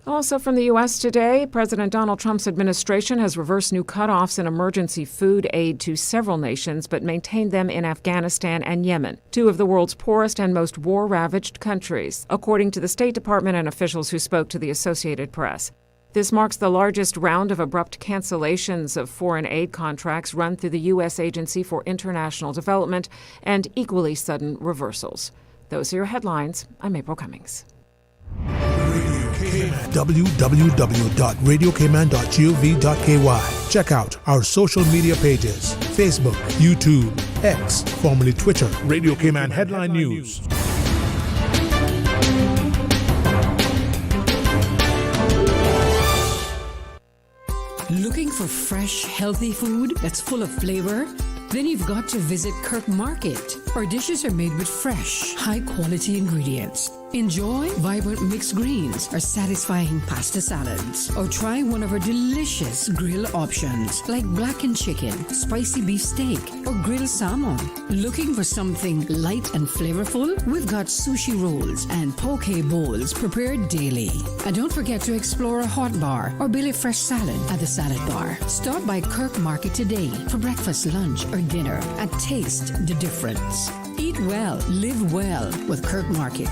Also from the U.S. today, President Donald Trump's administration has reversed new cutoffs in emergency food aid to several nations, but maintained them in Afghanistan and Yemen, 2 of the world's poorest and most war-ravaged countries, according to the State Department and officials who spoke to the Associated Press. This marks the largest round of abrupt cancellations of foreign aid contracts run through the U.S. Agency for International Development and equally sudden reversals. Those are your headlines. I'm April Cummings. www.radiocayman.gov.ky. Check out our social media pages: Facebook, YouTube, X, formerly Twitter, Radio Cayman Headline News. Looking for fresh, healthy food that's full of flavor? Then you've got to visit Kirk Market. Our dishes are made with fresh, high-quality ingredients. Enjoy vibrant mixed greens or satisfying pasta salads. Or try one of our delicious grill options like blackened chicken, spicy beef steak, or grilled salmon. Looking for something light and flavorful? We've got sushi rolls and poke bowls prepared daily. And don't forget to explore a hot bar or Billy Fresh salad at the salad bar. Stop by Kirk Market today for breakfast, lunch, or dinner and taste the difference. Eat well, live well with Kirk Market.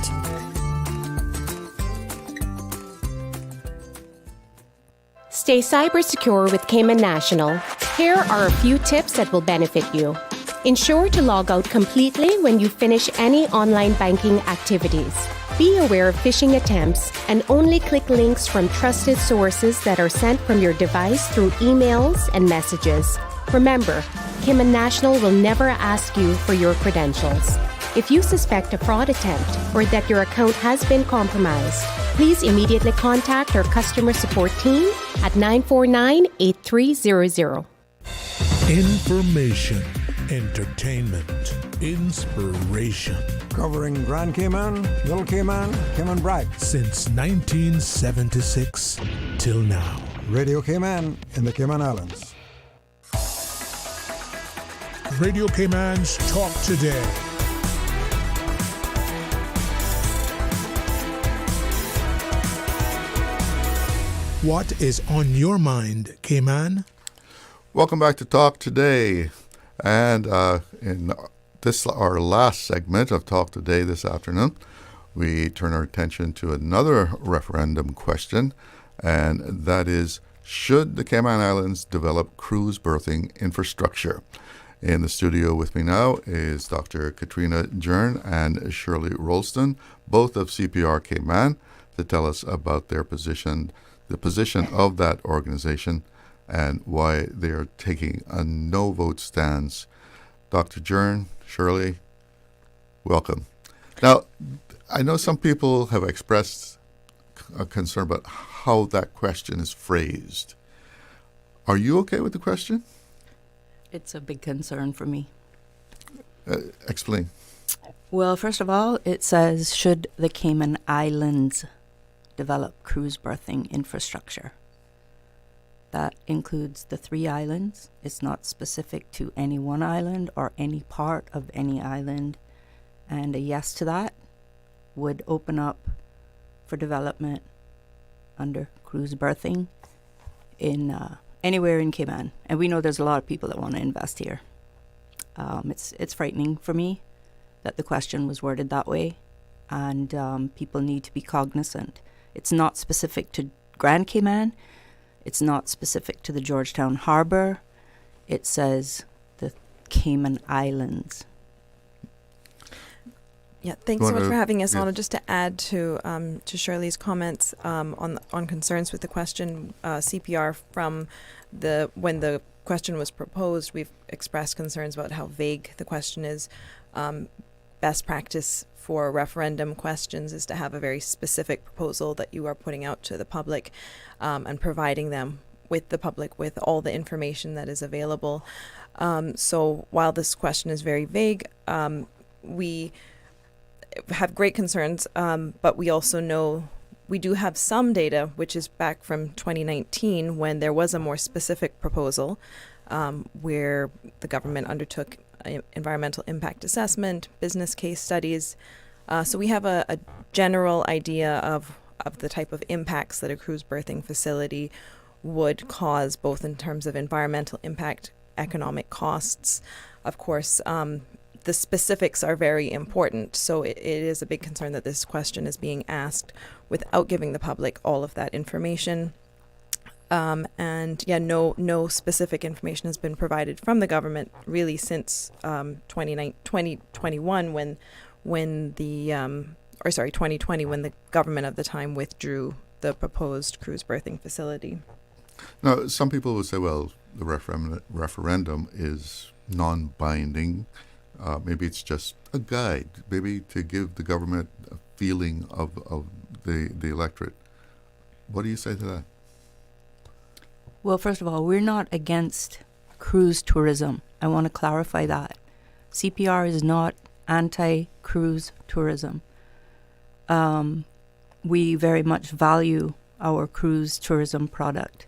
Stay cyber secure with Cayman National. Here are a few tips that will benefit you. Ensure to log out completely when you finish any online banking activities. Be aware of phishing attempts and only click links from trusted sources that are sent from your device through emails and messages. Remember, Cayman National will never ask you for your credentials. If you suspect a fraud attempt or that your account has been compromised, please immediately contact our customer support team at 949-8300. Information, entertainment, inspiration. Covering Grand Cayman, Little Cayman, Cayman Brac. Since 1976 till now. Radio Cayman in the Cayman Islands. Radio Cayman's Talk Today. What is on your mind, Cayman? Welcome back to Talk Today. And in this, our last segment of Talk Today this afternoon, we turn our attention to another referendum question, and that is, should the Cayman Islands develop cruise berthing infrastructure? In the studio with me now is Dr. Katrina Jern and Shirley Rolston, both of CPR Cayman, to tell us about their position, the position of that organization, and why they are taking a no-vote stance. Dr. Journ, Shirley, welcome. Now, I know some people have expressed a concern about how that question is phrased. Are you okay with the question? It's a big concern for me. Explain. Well, first of all, it says, should the Cayman Islands develop cruise berthing infrastructure? That includes the 3 islands. It's not specific to any one island or any part of any island. And a yes to that would open up for development under cruise berthing in anywhere in Cayman. And we know there's a lot of people that want to invest here. It's frightening for me that the question was worded that way. And people need to be cognizant. It's not specific to Grand Cayman. It's not specific to the Georgetown Harbor. It says the Cayman Islands. Yeah, thanks so much for having us on. Just to add to Shirley's comments on concerns with the question, CPR from when the question was proposed, we've expressed concerns about how vague the question is. Best practice for referendum questions is to have a very specific proposal that you are putting out to the public and providing them with the public with all the information that is available. So while this question is very vague, we have great concerns, but we also know we do have some data, which is back from 2019 when there was a more specific proposal where the government undertook environmental impact assessment, business case studies. So we have a general idea of the type of impacts that a cruise berthing facility would cause, both in terms of environmental impact, economic costs. Of course, the specifics are very important. So it is a big concern that this question is being asked without giving the public all of that information. And yeah, no specific information has been provided from the government really since 2021 when the 2020 when the government of the time withdrew the proposed cruise berthing facility. Now, some people would say, well, the referendum is non-binding. Maybe it's just a guide, maybe to give the government a feeling of the electorate. What do you say to that? Well, first of all, we're not against cruise tourism. I want to clarify that. CPR is not anti-cruise tourism. We very much value our cruise tourism product,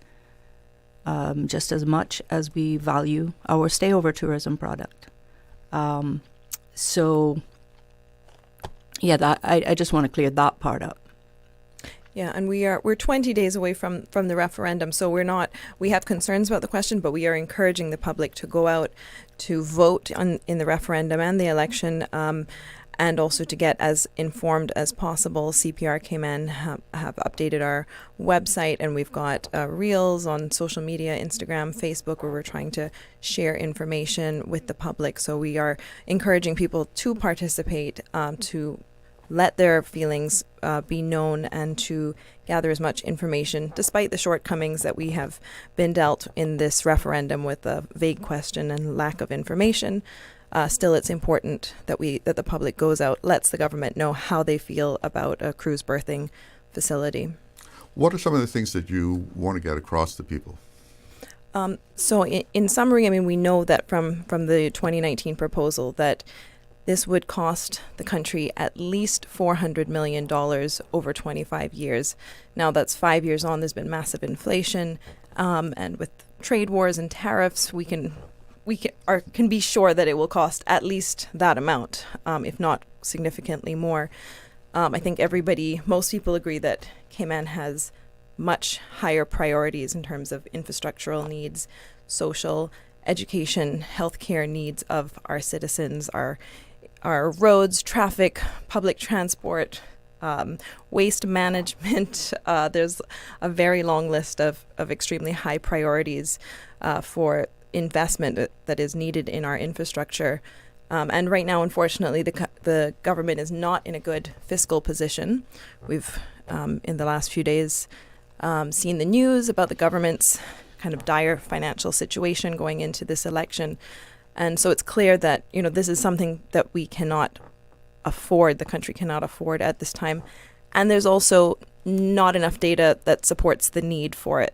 just as much as we value our stayover tourism product. So, yeah, that I just want to clear that part up. Yeah, and we're 20 days away from the referendum, so we have concerns about the question, but we are encouraging the public to go out to vote in the referendum and the election, and also to get as informed as possible. CPR Cayman have updated our website, and we've got reels on social media, Instagram, Facebook, where we're trying to share information with the public. So we are encouraging people to participate, to let their feelings be known and to gather as much information, despite the shortcomings that we have been dealt in this referendum with a vague question and lack of information. Still, it's important that the public goes out, lets the government know how they feel about a cruise birthing facility. What are some of the things that you want to get across to people? So in summary, I mean, we know that from the 2019 proposal that this would cost the country at least $400 million over 25 years. Now, that's 5 years on. There's been massive inflation, and with trade wars and tariffs, we can be sure that it will cost at least that amount, if not significantly more. I think most people agree that Cayman has much higher priorities in terms of infrastructural needs, social, education, healthcare needs of our citizens, our roads, traffic, public transport, waste management. There's a very long list of extremely high priorities for investment that is needed in our infrastructure. And right now, unfortunately, the government is not in a good fiscal position. We've, in the last few days, seen the news about the government's kind of dire financial situation going into this election. And so it's clear that, this is something that we cannot afford, the country cannot afford at this time. And there's also not enough data that supports the need for it.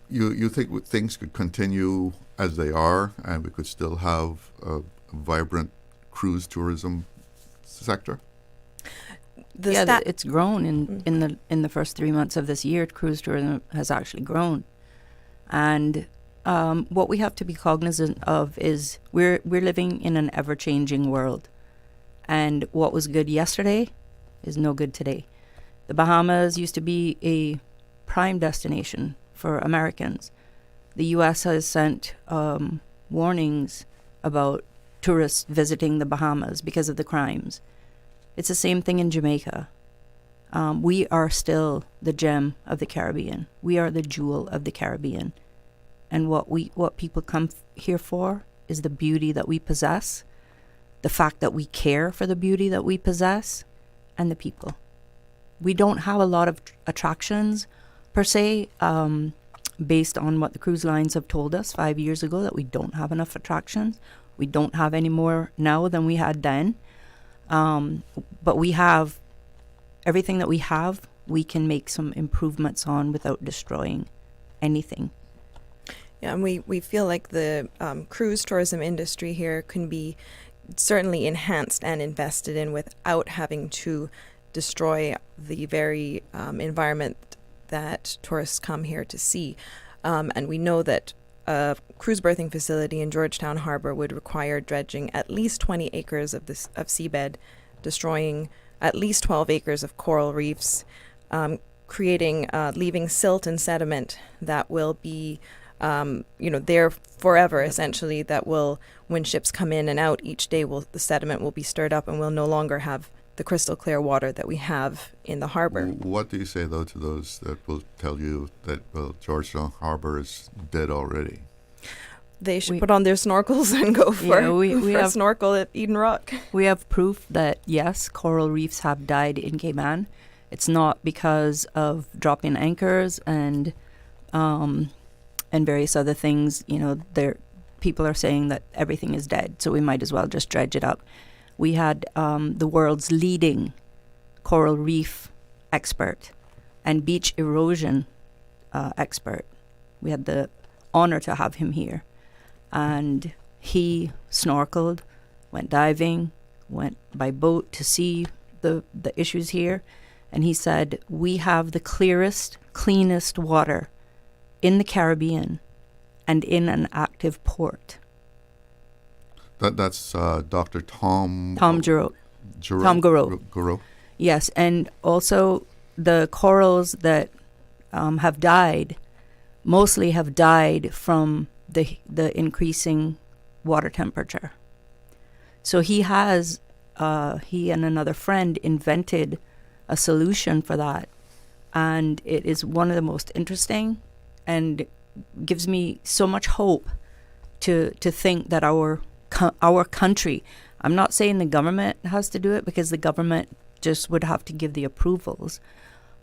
You think things could continue as they are and we could still have a vibrant cruise tourism sector? It's grown in the first 3 months of this year. Cruise tourism has actually grown. And what we have to be cognizant of is we're living in an ever-changing world, and what was good yesterday is no good today. The Bahamas used to be a prime destination for Americans. The U.S. has sent warnings about tourists visiting the Bahamas because of the crimes. It's the same thing in Jamaica. We are still the gem of the Caribbean. We are the jewel of the Caribbean. And what people come here for is the beauty that we possess, the fact that we care for the beauty that we possess, and the people. We don't have a lot of attractions, per se, based on what the cruise lines have told us 5 years ago, that we don't have enough attractions. We don't have any more now than we had then. But we have everything that we have, we can make some improvements on without destroying anything. Yeah, and we feel like the cruise tourism industry here can be certainly enhanced and invested in without having to destroy the very environment that tourists come here to see. And we know that a cruise berthing facility in Georgetown Harbor would require dredging at least 20 acres of seabed, destroying at least 12 acres of coral reefs, leaving silt and sediment that will be there forever, essentially, that will, when ships come in and out each day, the sediment will be stirred up and we'll no longer have the crystal clear water that we have in the harbor. What do you say, though, to those that will tell you that Georgetown Harbor is dead already? They should put on their snorkels and go for a snorkel at Eden Rock. We have proof that, yes, coral reefs have died in Cayman. It's not because of dropping anchors and various other things. People are saying that everything is dead, so we might as well just dredge it up. We had the world's leading coral reef expert and beach erosion expert. We had the honor to have him here. And he snorkeled, went diving, went by boat to see the issues here. And he said, we have the clearest, cleanest water in the Caribbean and in an active port. That's Dr. Tom Garreau. Yes, and also the corals that have died mostly have died from the increasing water temperature. So he and another friend invented a solution for that, and it is one of the most interesting and gives me so much hope to think that our country, I'm not saying the government has to do it, because the government just would have to give the approvals.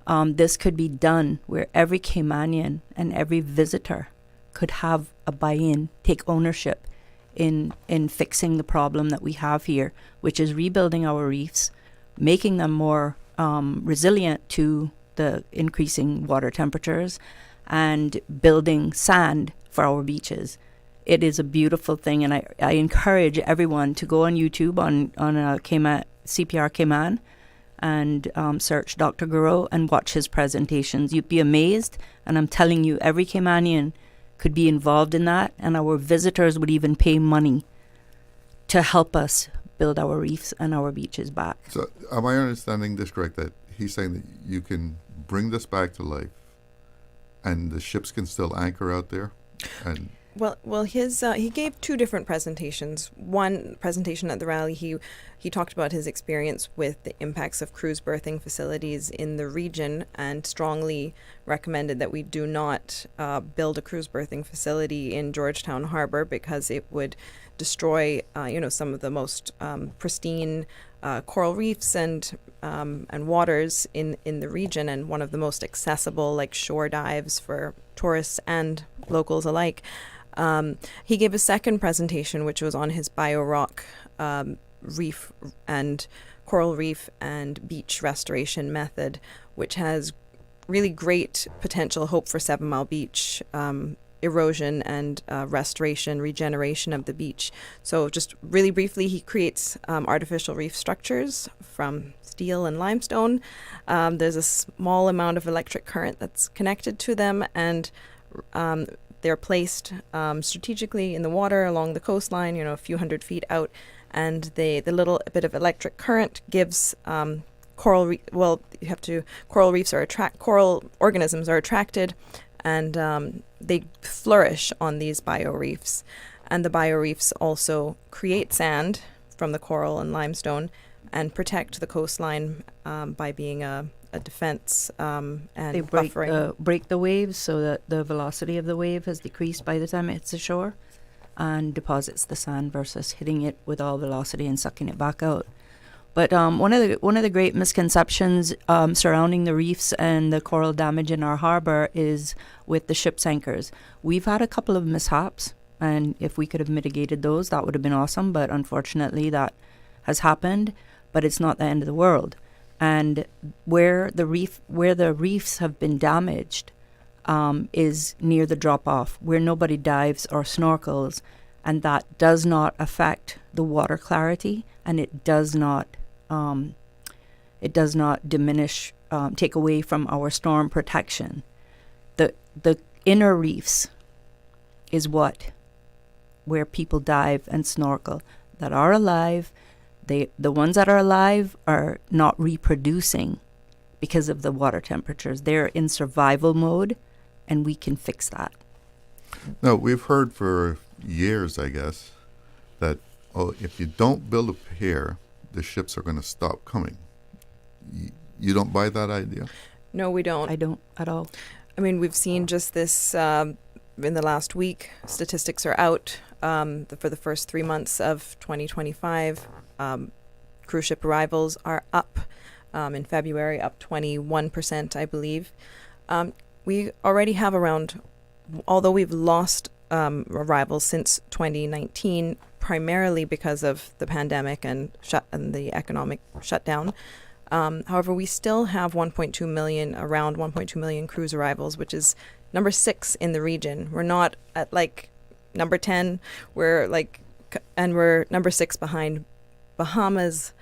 This could be done where every Caymanian and every visitor could have a buy-in, take ownership in fixing the problem that we have here, which is rebuilding our reefs, making them more resilient to the increasing water temperatures, and building sand for our beaches. It is a beautiful thing, and I encourage everyone to go on YouTube on Cayman, CPR Cayman, and search Dr. Guru and watch his presentations. You'd be amazed, and I'm telling you, every Caymanian could be involved in that, and our visitors would even pay money to help us build our reefs and our beaches back. So am I understanding this correct, that he's saying that you can bring this back to life and the ships can still anchor out there? And Well, his he gave two different presentations. One presentation at the rally, he talked about his experience with the impacts of cruise berthing facilities in the region, and strongly recommended that we do not build a cruise berthing facility in Georgetown Harbor, because it would destroy, some of the most pristine coral reefs and waters in the region, and one of the most accessible, like, shore dives for tourists and locals alike. He gave a second presentation, which was on his bio-rock reef and coral reef and beach restoration method, which has really great potential hope for 7 Mile Beach erosion and restoration, regeneration of the beach. So just really briefly, he creates artificial reef structures from steel and limestone. There's a small amount of electric current that's connected to them, and they're placed strategically in the water along the coastline, a few hundred feet out, and the little bit of electric current gives coral organisms are attracted, and they flourish on these bioreefs. And the bioreefs also create sand from the coral and limestone and protect the coastline by being a defense and they buffering. break the waves, so that the velocity of the wave has decreased by the time it hits the shore, and deposits the sand versus hitting it with all velocity and sucking it back out. But one of the great misconceptions surrounding the reefs and the coral damage in our harbor is with the ship's anchors. We've had a couple of mishaps, and if we could have mitigated those, that would have been awesome. But unfortunately, that has happened. But it's not the end of the world. And where the reefs have been damaged is near the drop-off, where nobody dives or snorkels, and that does not affect the water clarity, and it does not diminish, take away from our storm protection. The inner reefs is where people dive and snorkel that are alive. The ones that are alive are not reproducing because of the water temperatures. They're in survival mode, and we can fix that. Now, we've heard for years, I guess, that if you don't build a pier, the ships are going to stop coming. You don't buy that idea? No, we don't. I don't at all. I mean, we've seen just this in the last week. Statistics are out for the first 3 months of 2025. Cruise ship arrivals are up in February, up 21%, I believe. We already have although we've lost arrivals since 2019, primarily because of the pandemic and the economic shutdown. However, we still have around 1.2 million cruise arrivals, which is number 6 in the region. We're not at number 10. We're number 6 behind Bahamas,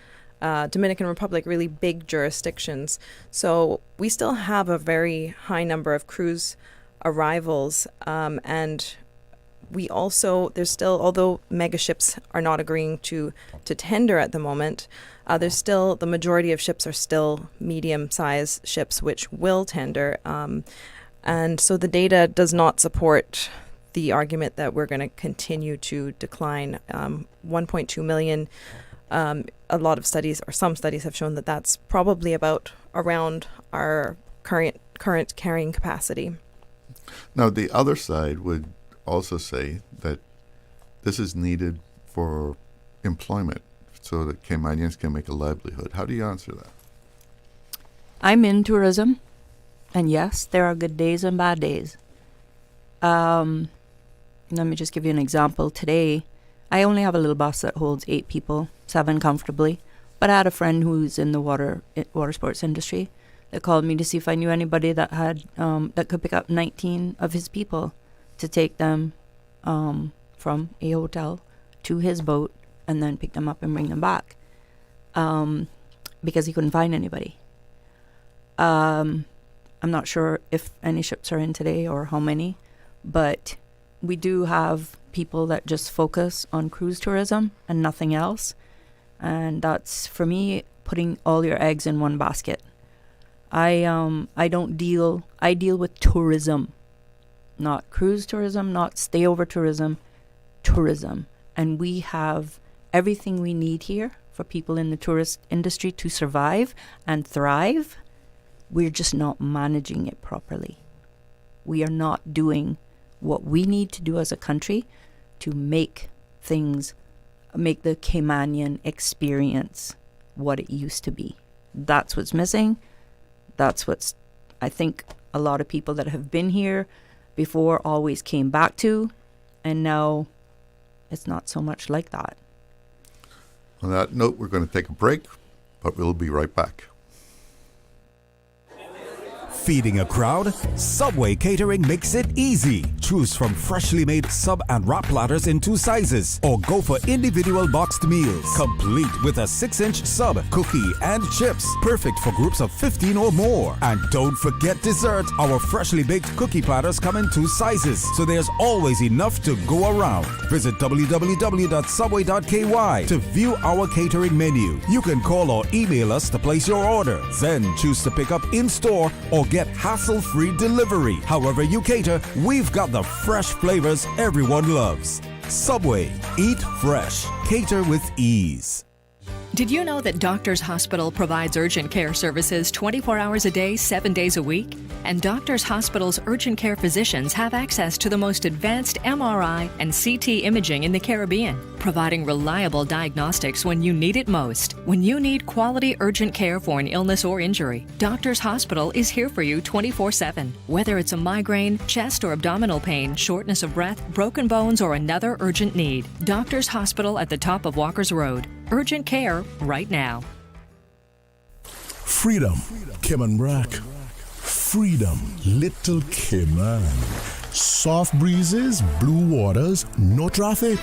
Dominican Republic, really big jurisdictions. So we still have a very high number of cruise arrivals, and we also, although mega ships are not agreeing to tender at the moment, the majority of ships are still medium-sized ships which will tender, and so the data does not support the argument that we're going to continue to decline. 1.2 million. A lot of studies, or some studies, have shown that that's probably around our current carrying capacity. Now, the other side would also say that this is needed for employment, so that Caymanians can make a livelihood. How do you answer that? I'm in tourism, and yes, there are good days and bad days. Let me just give you an example. Today, I only have a little bus that holds 8 people, 7 comfortably. But I had a friend who's in the water sports industry that called me to see if I knew anybody that had that could pick up 19 of his people to take them from a hotel to his boat and then pick them up and bring them back because he couldn't find anybody. I'm not sure if any ships are in today or how many, but we do have people that just focus on cruise tourism and nothing else. And that's, for me, putting all your eggs in one basket. I deal with tourism, not cruise tourism, not stayover tourism, tourism. And we have everything we need here for people in the tourist industry to survive and thrive. We're just not managing it properly. We are not doing what we need to do as a country to make the Caymanian experience what it used to be. That's what's missing. That's what's, I think, a lot of people that have been here before always came back to, and now it's not so much like that. On that note, we're going to take a break, but we'll be right back. Feeding a crowd? Subway Catering makes it easy. Choose from freshly made sub and wrap platters in 2 sizes, or go for individual boxed meals, complete with a 6-inch sub, cookie, and chips. Perfect for groups of 15 or more. And don't forget dessert. Our freshly baked cookie platters come in 2 sizes, so there's always enough to go around. Visit www.subway.ky to view our catering menu. You can call or email us to place your order. Then choose to pick up in-store or get hassle-free delivery. However you cater, we've got the fresh flavors everyone loves. Subway. Eat fresh. Cater with ease. Did you know that Doctors Hospital provides urgent care services 24 hours a day, 7 days a week? And Doctors Hospital's urgent care physicians have access to the most advanced MRI and CT imaging in the Caribbean, providing reliable diagnostics when you need it most. When you need quality urgent care for an illness or injury, Doctors Hospital is here for you 24/7. Whether it's a migraine, chest or abdominal pain, shortness of breath, broken bones, or another urgent need, Doctors Hospital at the top of Walker's Road. Urgent care right now. Freedom, Cayman Brack. Freedom, Little Cayman. Soft breezes, blue waters, no traffic.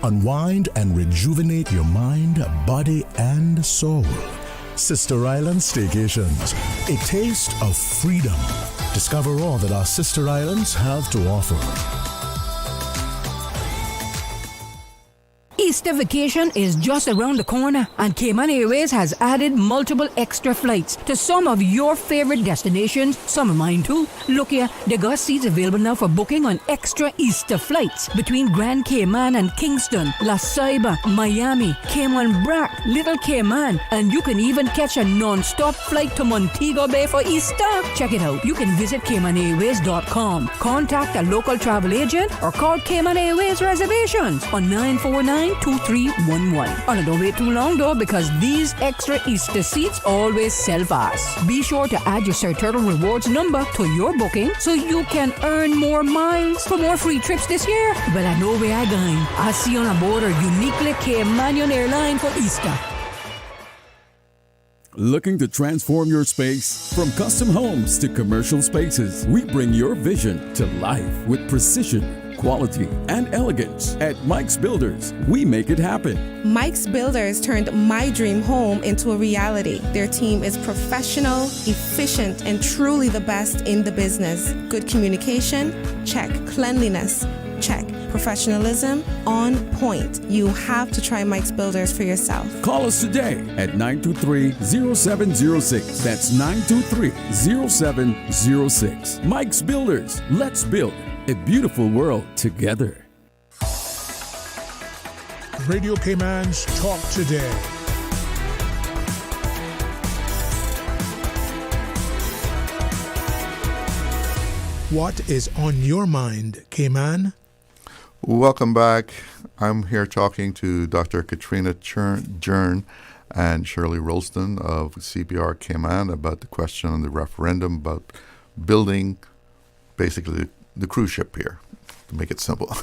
Unwind and rejuvenate your mind, body, and soul. Sister Island Staycations, a taste of freedom. Discover all that our sister islands have to offer. Easter vacation is just around the corner, and Cayman Airways has added multiple extra flights to some of your favorite destinations, some of mine too. Look here, they got seats available now for booking on extra Easter flights between Grand Cayman and Kingston, La Ceiba, Miami, Cayman Brack, Little Cayman, and you can even catch a non-stop flight to Montego Bay for Easter. Check it out. You can visit CaymanAirways.com, contact a local travel agent, or call Cayman Airways Reservations on 949-2311. And don't wait too long though, because these extra Easter seats always sell fast. Be sure to add your Sir Turtle Rewards number to your booking so you can earn more miles for more free trips this year. Well, I know where I'm going. I'll see you on board a uniquely Caymanian airline for Easter. Looking to transform your space? From custom homes to commercial spaces, we bring your vision to life with precision, quality, and elegance. At Mike's Builders, we make it happen. Mike's Builders turned my dream home into a reality. Their team is professional, efficient, and truly the best in the business. Good communication? Check. Cleanliness? Check. Professionalism? On point. You have to try Mike's Builders for yourself. Call us today at 923-0706. That's 923-0706. Mike's Builders. Let's build a beautiful world together. Radio Cayman's Talk Today. What is on your mind, Cayman? Welcome back. I'm here talking to Dr. Katrina Journ and Shirley Rolston of CPR Cayman about the question on the referendum about building basically the cruise ship here, to make it simple.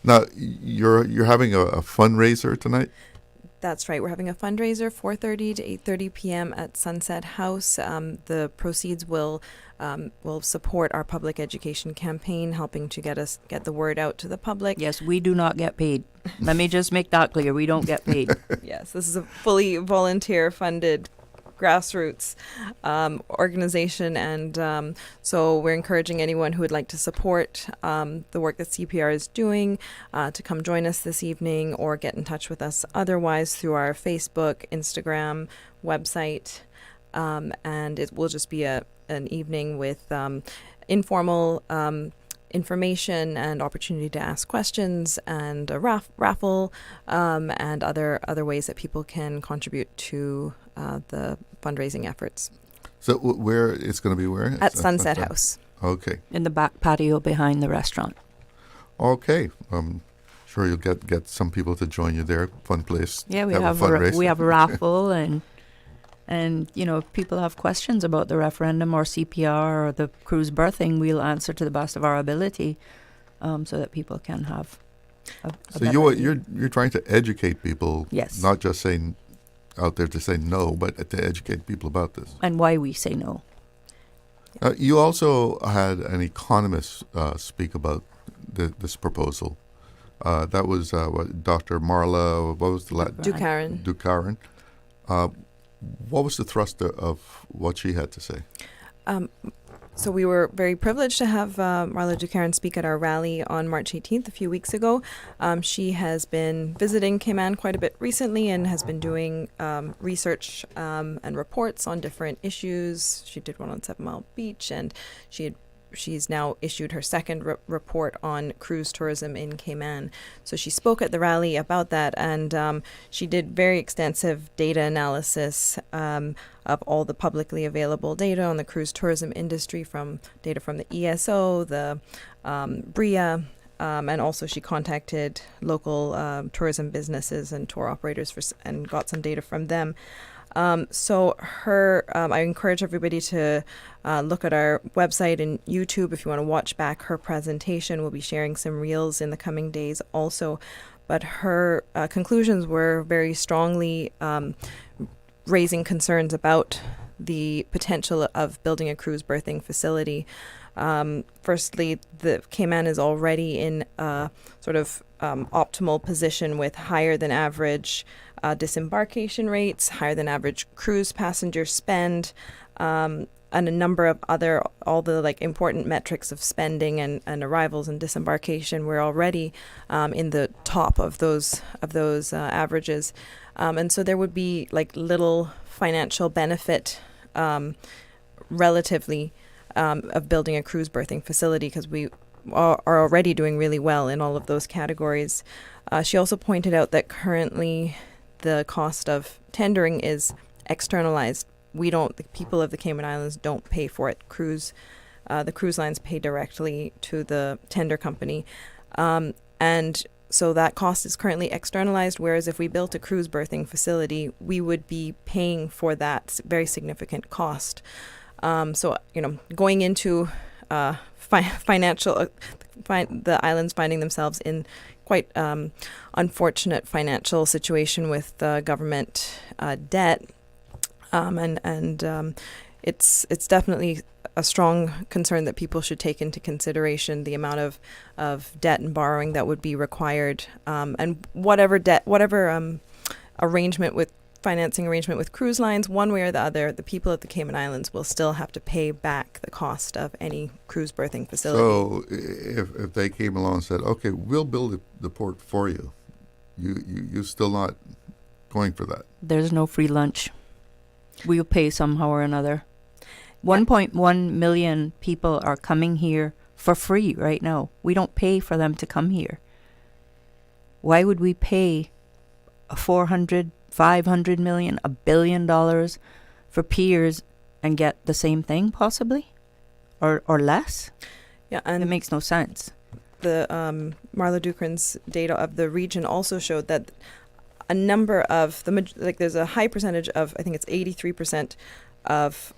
Now, you're having a fundraiser tonight? That's right. We're having a fundraiser 4:30 to 8:30 p.m. at Sunset House. The proceeds will support our public education campaign, helping to get the word out to the public. Yes, we do not get paid. Let me just make that clear. We don't get paid. Yes, this is a fully volunteer-funded grassroots organization, and so we're encouraging anyone who would like to support the work that CPR is doing to come join us this evening or get in touch with us otherwise through our Facebook, Instagram, website, and it will just be an evening with informal information and opportunity to ask questions and a raffle and other ways that people can contribute to the fundraising efforts. So where it's going to be where? At Sunset House. Okay. In the back patio behind the restaurant. Okay. Sure you'll get some people to join you there. Fun place. Yeah, we have a raffle and if people have questions about the referendum or CPR or the cruise berthing, we'll answer to the best of our ability, so that people can have. So you're trying to educate people. Yes. Not just saying out there to say no, but to educate people about this. And why we say no. You also had an economist speak about this proposal. That was Dr. Marla. What was the Ducarin. What was the thrust of what she had to say? So we were very privileged to have Marla Ducarin speak at our rally on March 18th, a few weeks ago. She has been visiting Cayman quite a bit recently and has been doing research and reports on different issues. She did one on 7 Mile Beach, and she's now issued her second report on cruise tourism in Cayman. So she spoke at the rally about that, and she did very extensive data analysis of all the publicly available data on the cruise tourism industry, from data from the ESO, the BRIA, and also she contacted local tourism businesses and tour operators and got some data from them. So I encourage everybody to look at our website and YouTube if you want to watch back her presentation. We'll be sharing some reels in the coming days also. But her conclusions were very strongly raising concerns about the potential of building a cruise berthing facility. Firstly, the Cayman is already in a sort of optimal position with higher than average disembarkation rates, higher than average cruise passenger spend, and a number of all the important metrics of spending and arrivals and disembarkation. We're already in the top of those averages, and so there would be little financial benefit relatively of building a cruise berthing facility, because we are already doing really well in all of those categories. She also pointed out that currently the cost of tendering is externalized. The people of the Cayman Islands don't pay for it. The cruise lines pay directly to the tender company. And so that cost is currently externalized, whereas if we built a cruise berthing facility, we would be paying for that very significant cost. So, going into the islands finding themselves in quite unfortunate financial situation with government debt, and it's definitely a strong concern that people should take into consideration the amount of debt and borrowing that would be required, and whatever financing arrangement with cruise lines, one way or the other, the people of the Cayman Islands will still have to pay back the cost of any cruise berthing facility. So if they came along and said, okay, we'll build the port for you, you're still not going for that? There's no free lunch. We'll pay somehow or another. 1.1 million people are coming here for free right now. We don't pay for them to come here. Why would we pay $400, $500 million, $1 billion for peers and get the same thing possibly, or less? Yeah, and it makes no sense. Marla Dukran's data of the region also showed that a number of there's a high percentage of, I think it's 83% of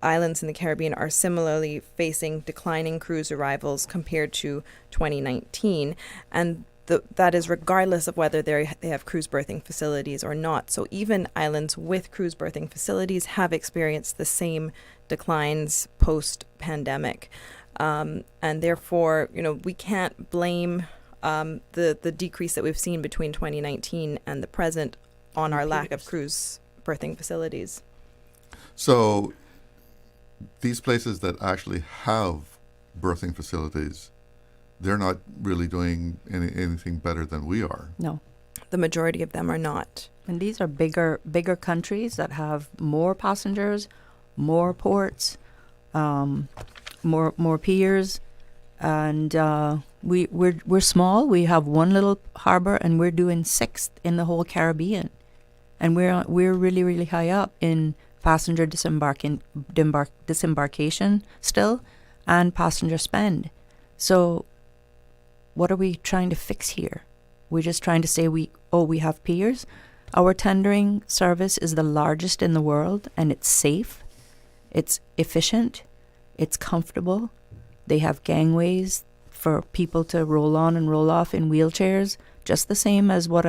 islands in the Caribbean are similarly facing declining cruise arrivals compared to 2019, and that is regardless of whether they have cruise berthing facilities or not. So even islands with cruise berthing facilities have experienced the same declines post-pandemic. And therefore, we can't blame the decrease that we've seen between 2019 and the present on our lack of cruise berthing facilities. So these places that actually have berthing facilities, they're not really doing anything better than we are. No. The majority of them are not. And these are bigger countries that have more passengers, more ports, more piers, and we're small. We have one little harbor, and we're doing 6th in the whole Caribbean, and we're really, really high up in passenger disembarkation still, and passenger spend. So what are we trying to fix here? We're just trying to say we have piers. Our tendering service is the largest in the world, and it's safe, it's efficient, it's comfortable. They have gangways for people to roll on and roll off in wheelchairs, just the same as what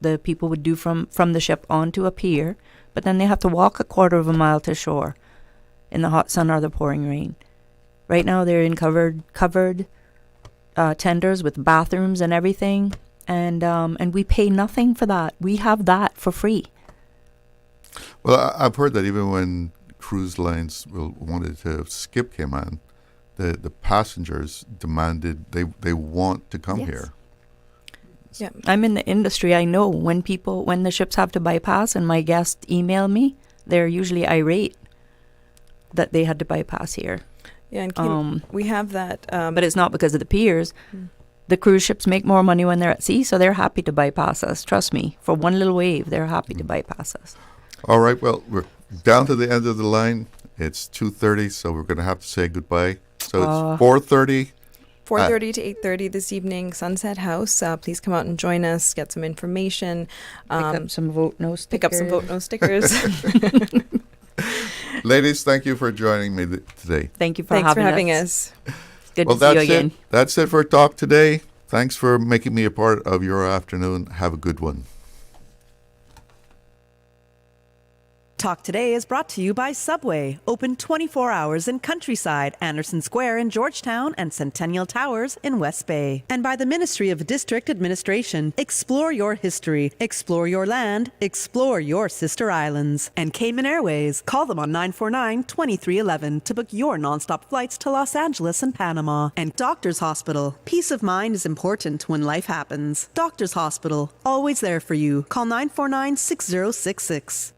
the people would do from the ship onto a pier. But then they have to walk a quarter of a mile to shore in the hot sun or the pouring rain. Right now they're in covered tenders with bathrooms and everything, and we pay nothing for that. We have that for free. Well, I've heard that even when cruise lines wanted to skip Cayman, the passengers demanded they want to come here. Yeah, I'm in the industry. I know when the ships have to bypass and my guests email me, they're usually irate that they had to bypass here. Yeah, and we have that. But it's not because of the piers. The cruise ships make more money when they're at sea, so they're happy to bypass us. Trust me, for one little wave, they're happy to bypass us. All right, well, we're down to the end of the line. It's 2:30, so we're going to have to say goodbye. So it's 4:30. 4:30 to 8:30 this evening, Sunset House. Please come out and join us, get some information. Pick up some vote no stickers. Pick up some vote no stickers. Ladies, thank you for joining me today. Thank you for having us. Good to see you again. That's it for Talk Today. Thanks for making me a part of your afternoon. Have a good one. Talk Today is brought to you by Subway, open 24 hours in Countryside, Anderson Square in Georgetown, and Centennial Towers in West Bay. And by the Ministry of District Administration. Explore your history, explore your land, explore your sister islands. And Cayman Airways. Call them on 949-2311 to book your nonstop flights to Los Angeles and Panama. And Doctors Hospital. Peace of mind is important when life happens. Doctors Hospital, always there for you. Call 949-6066.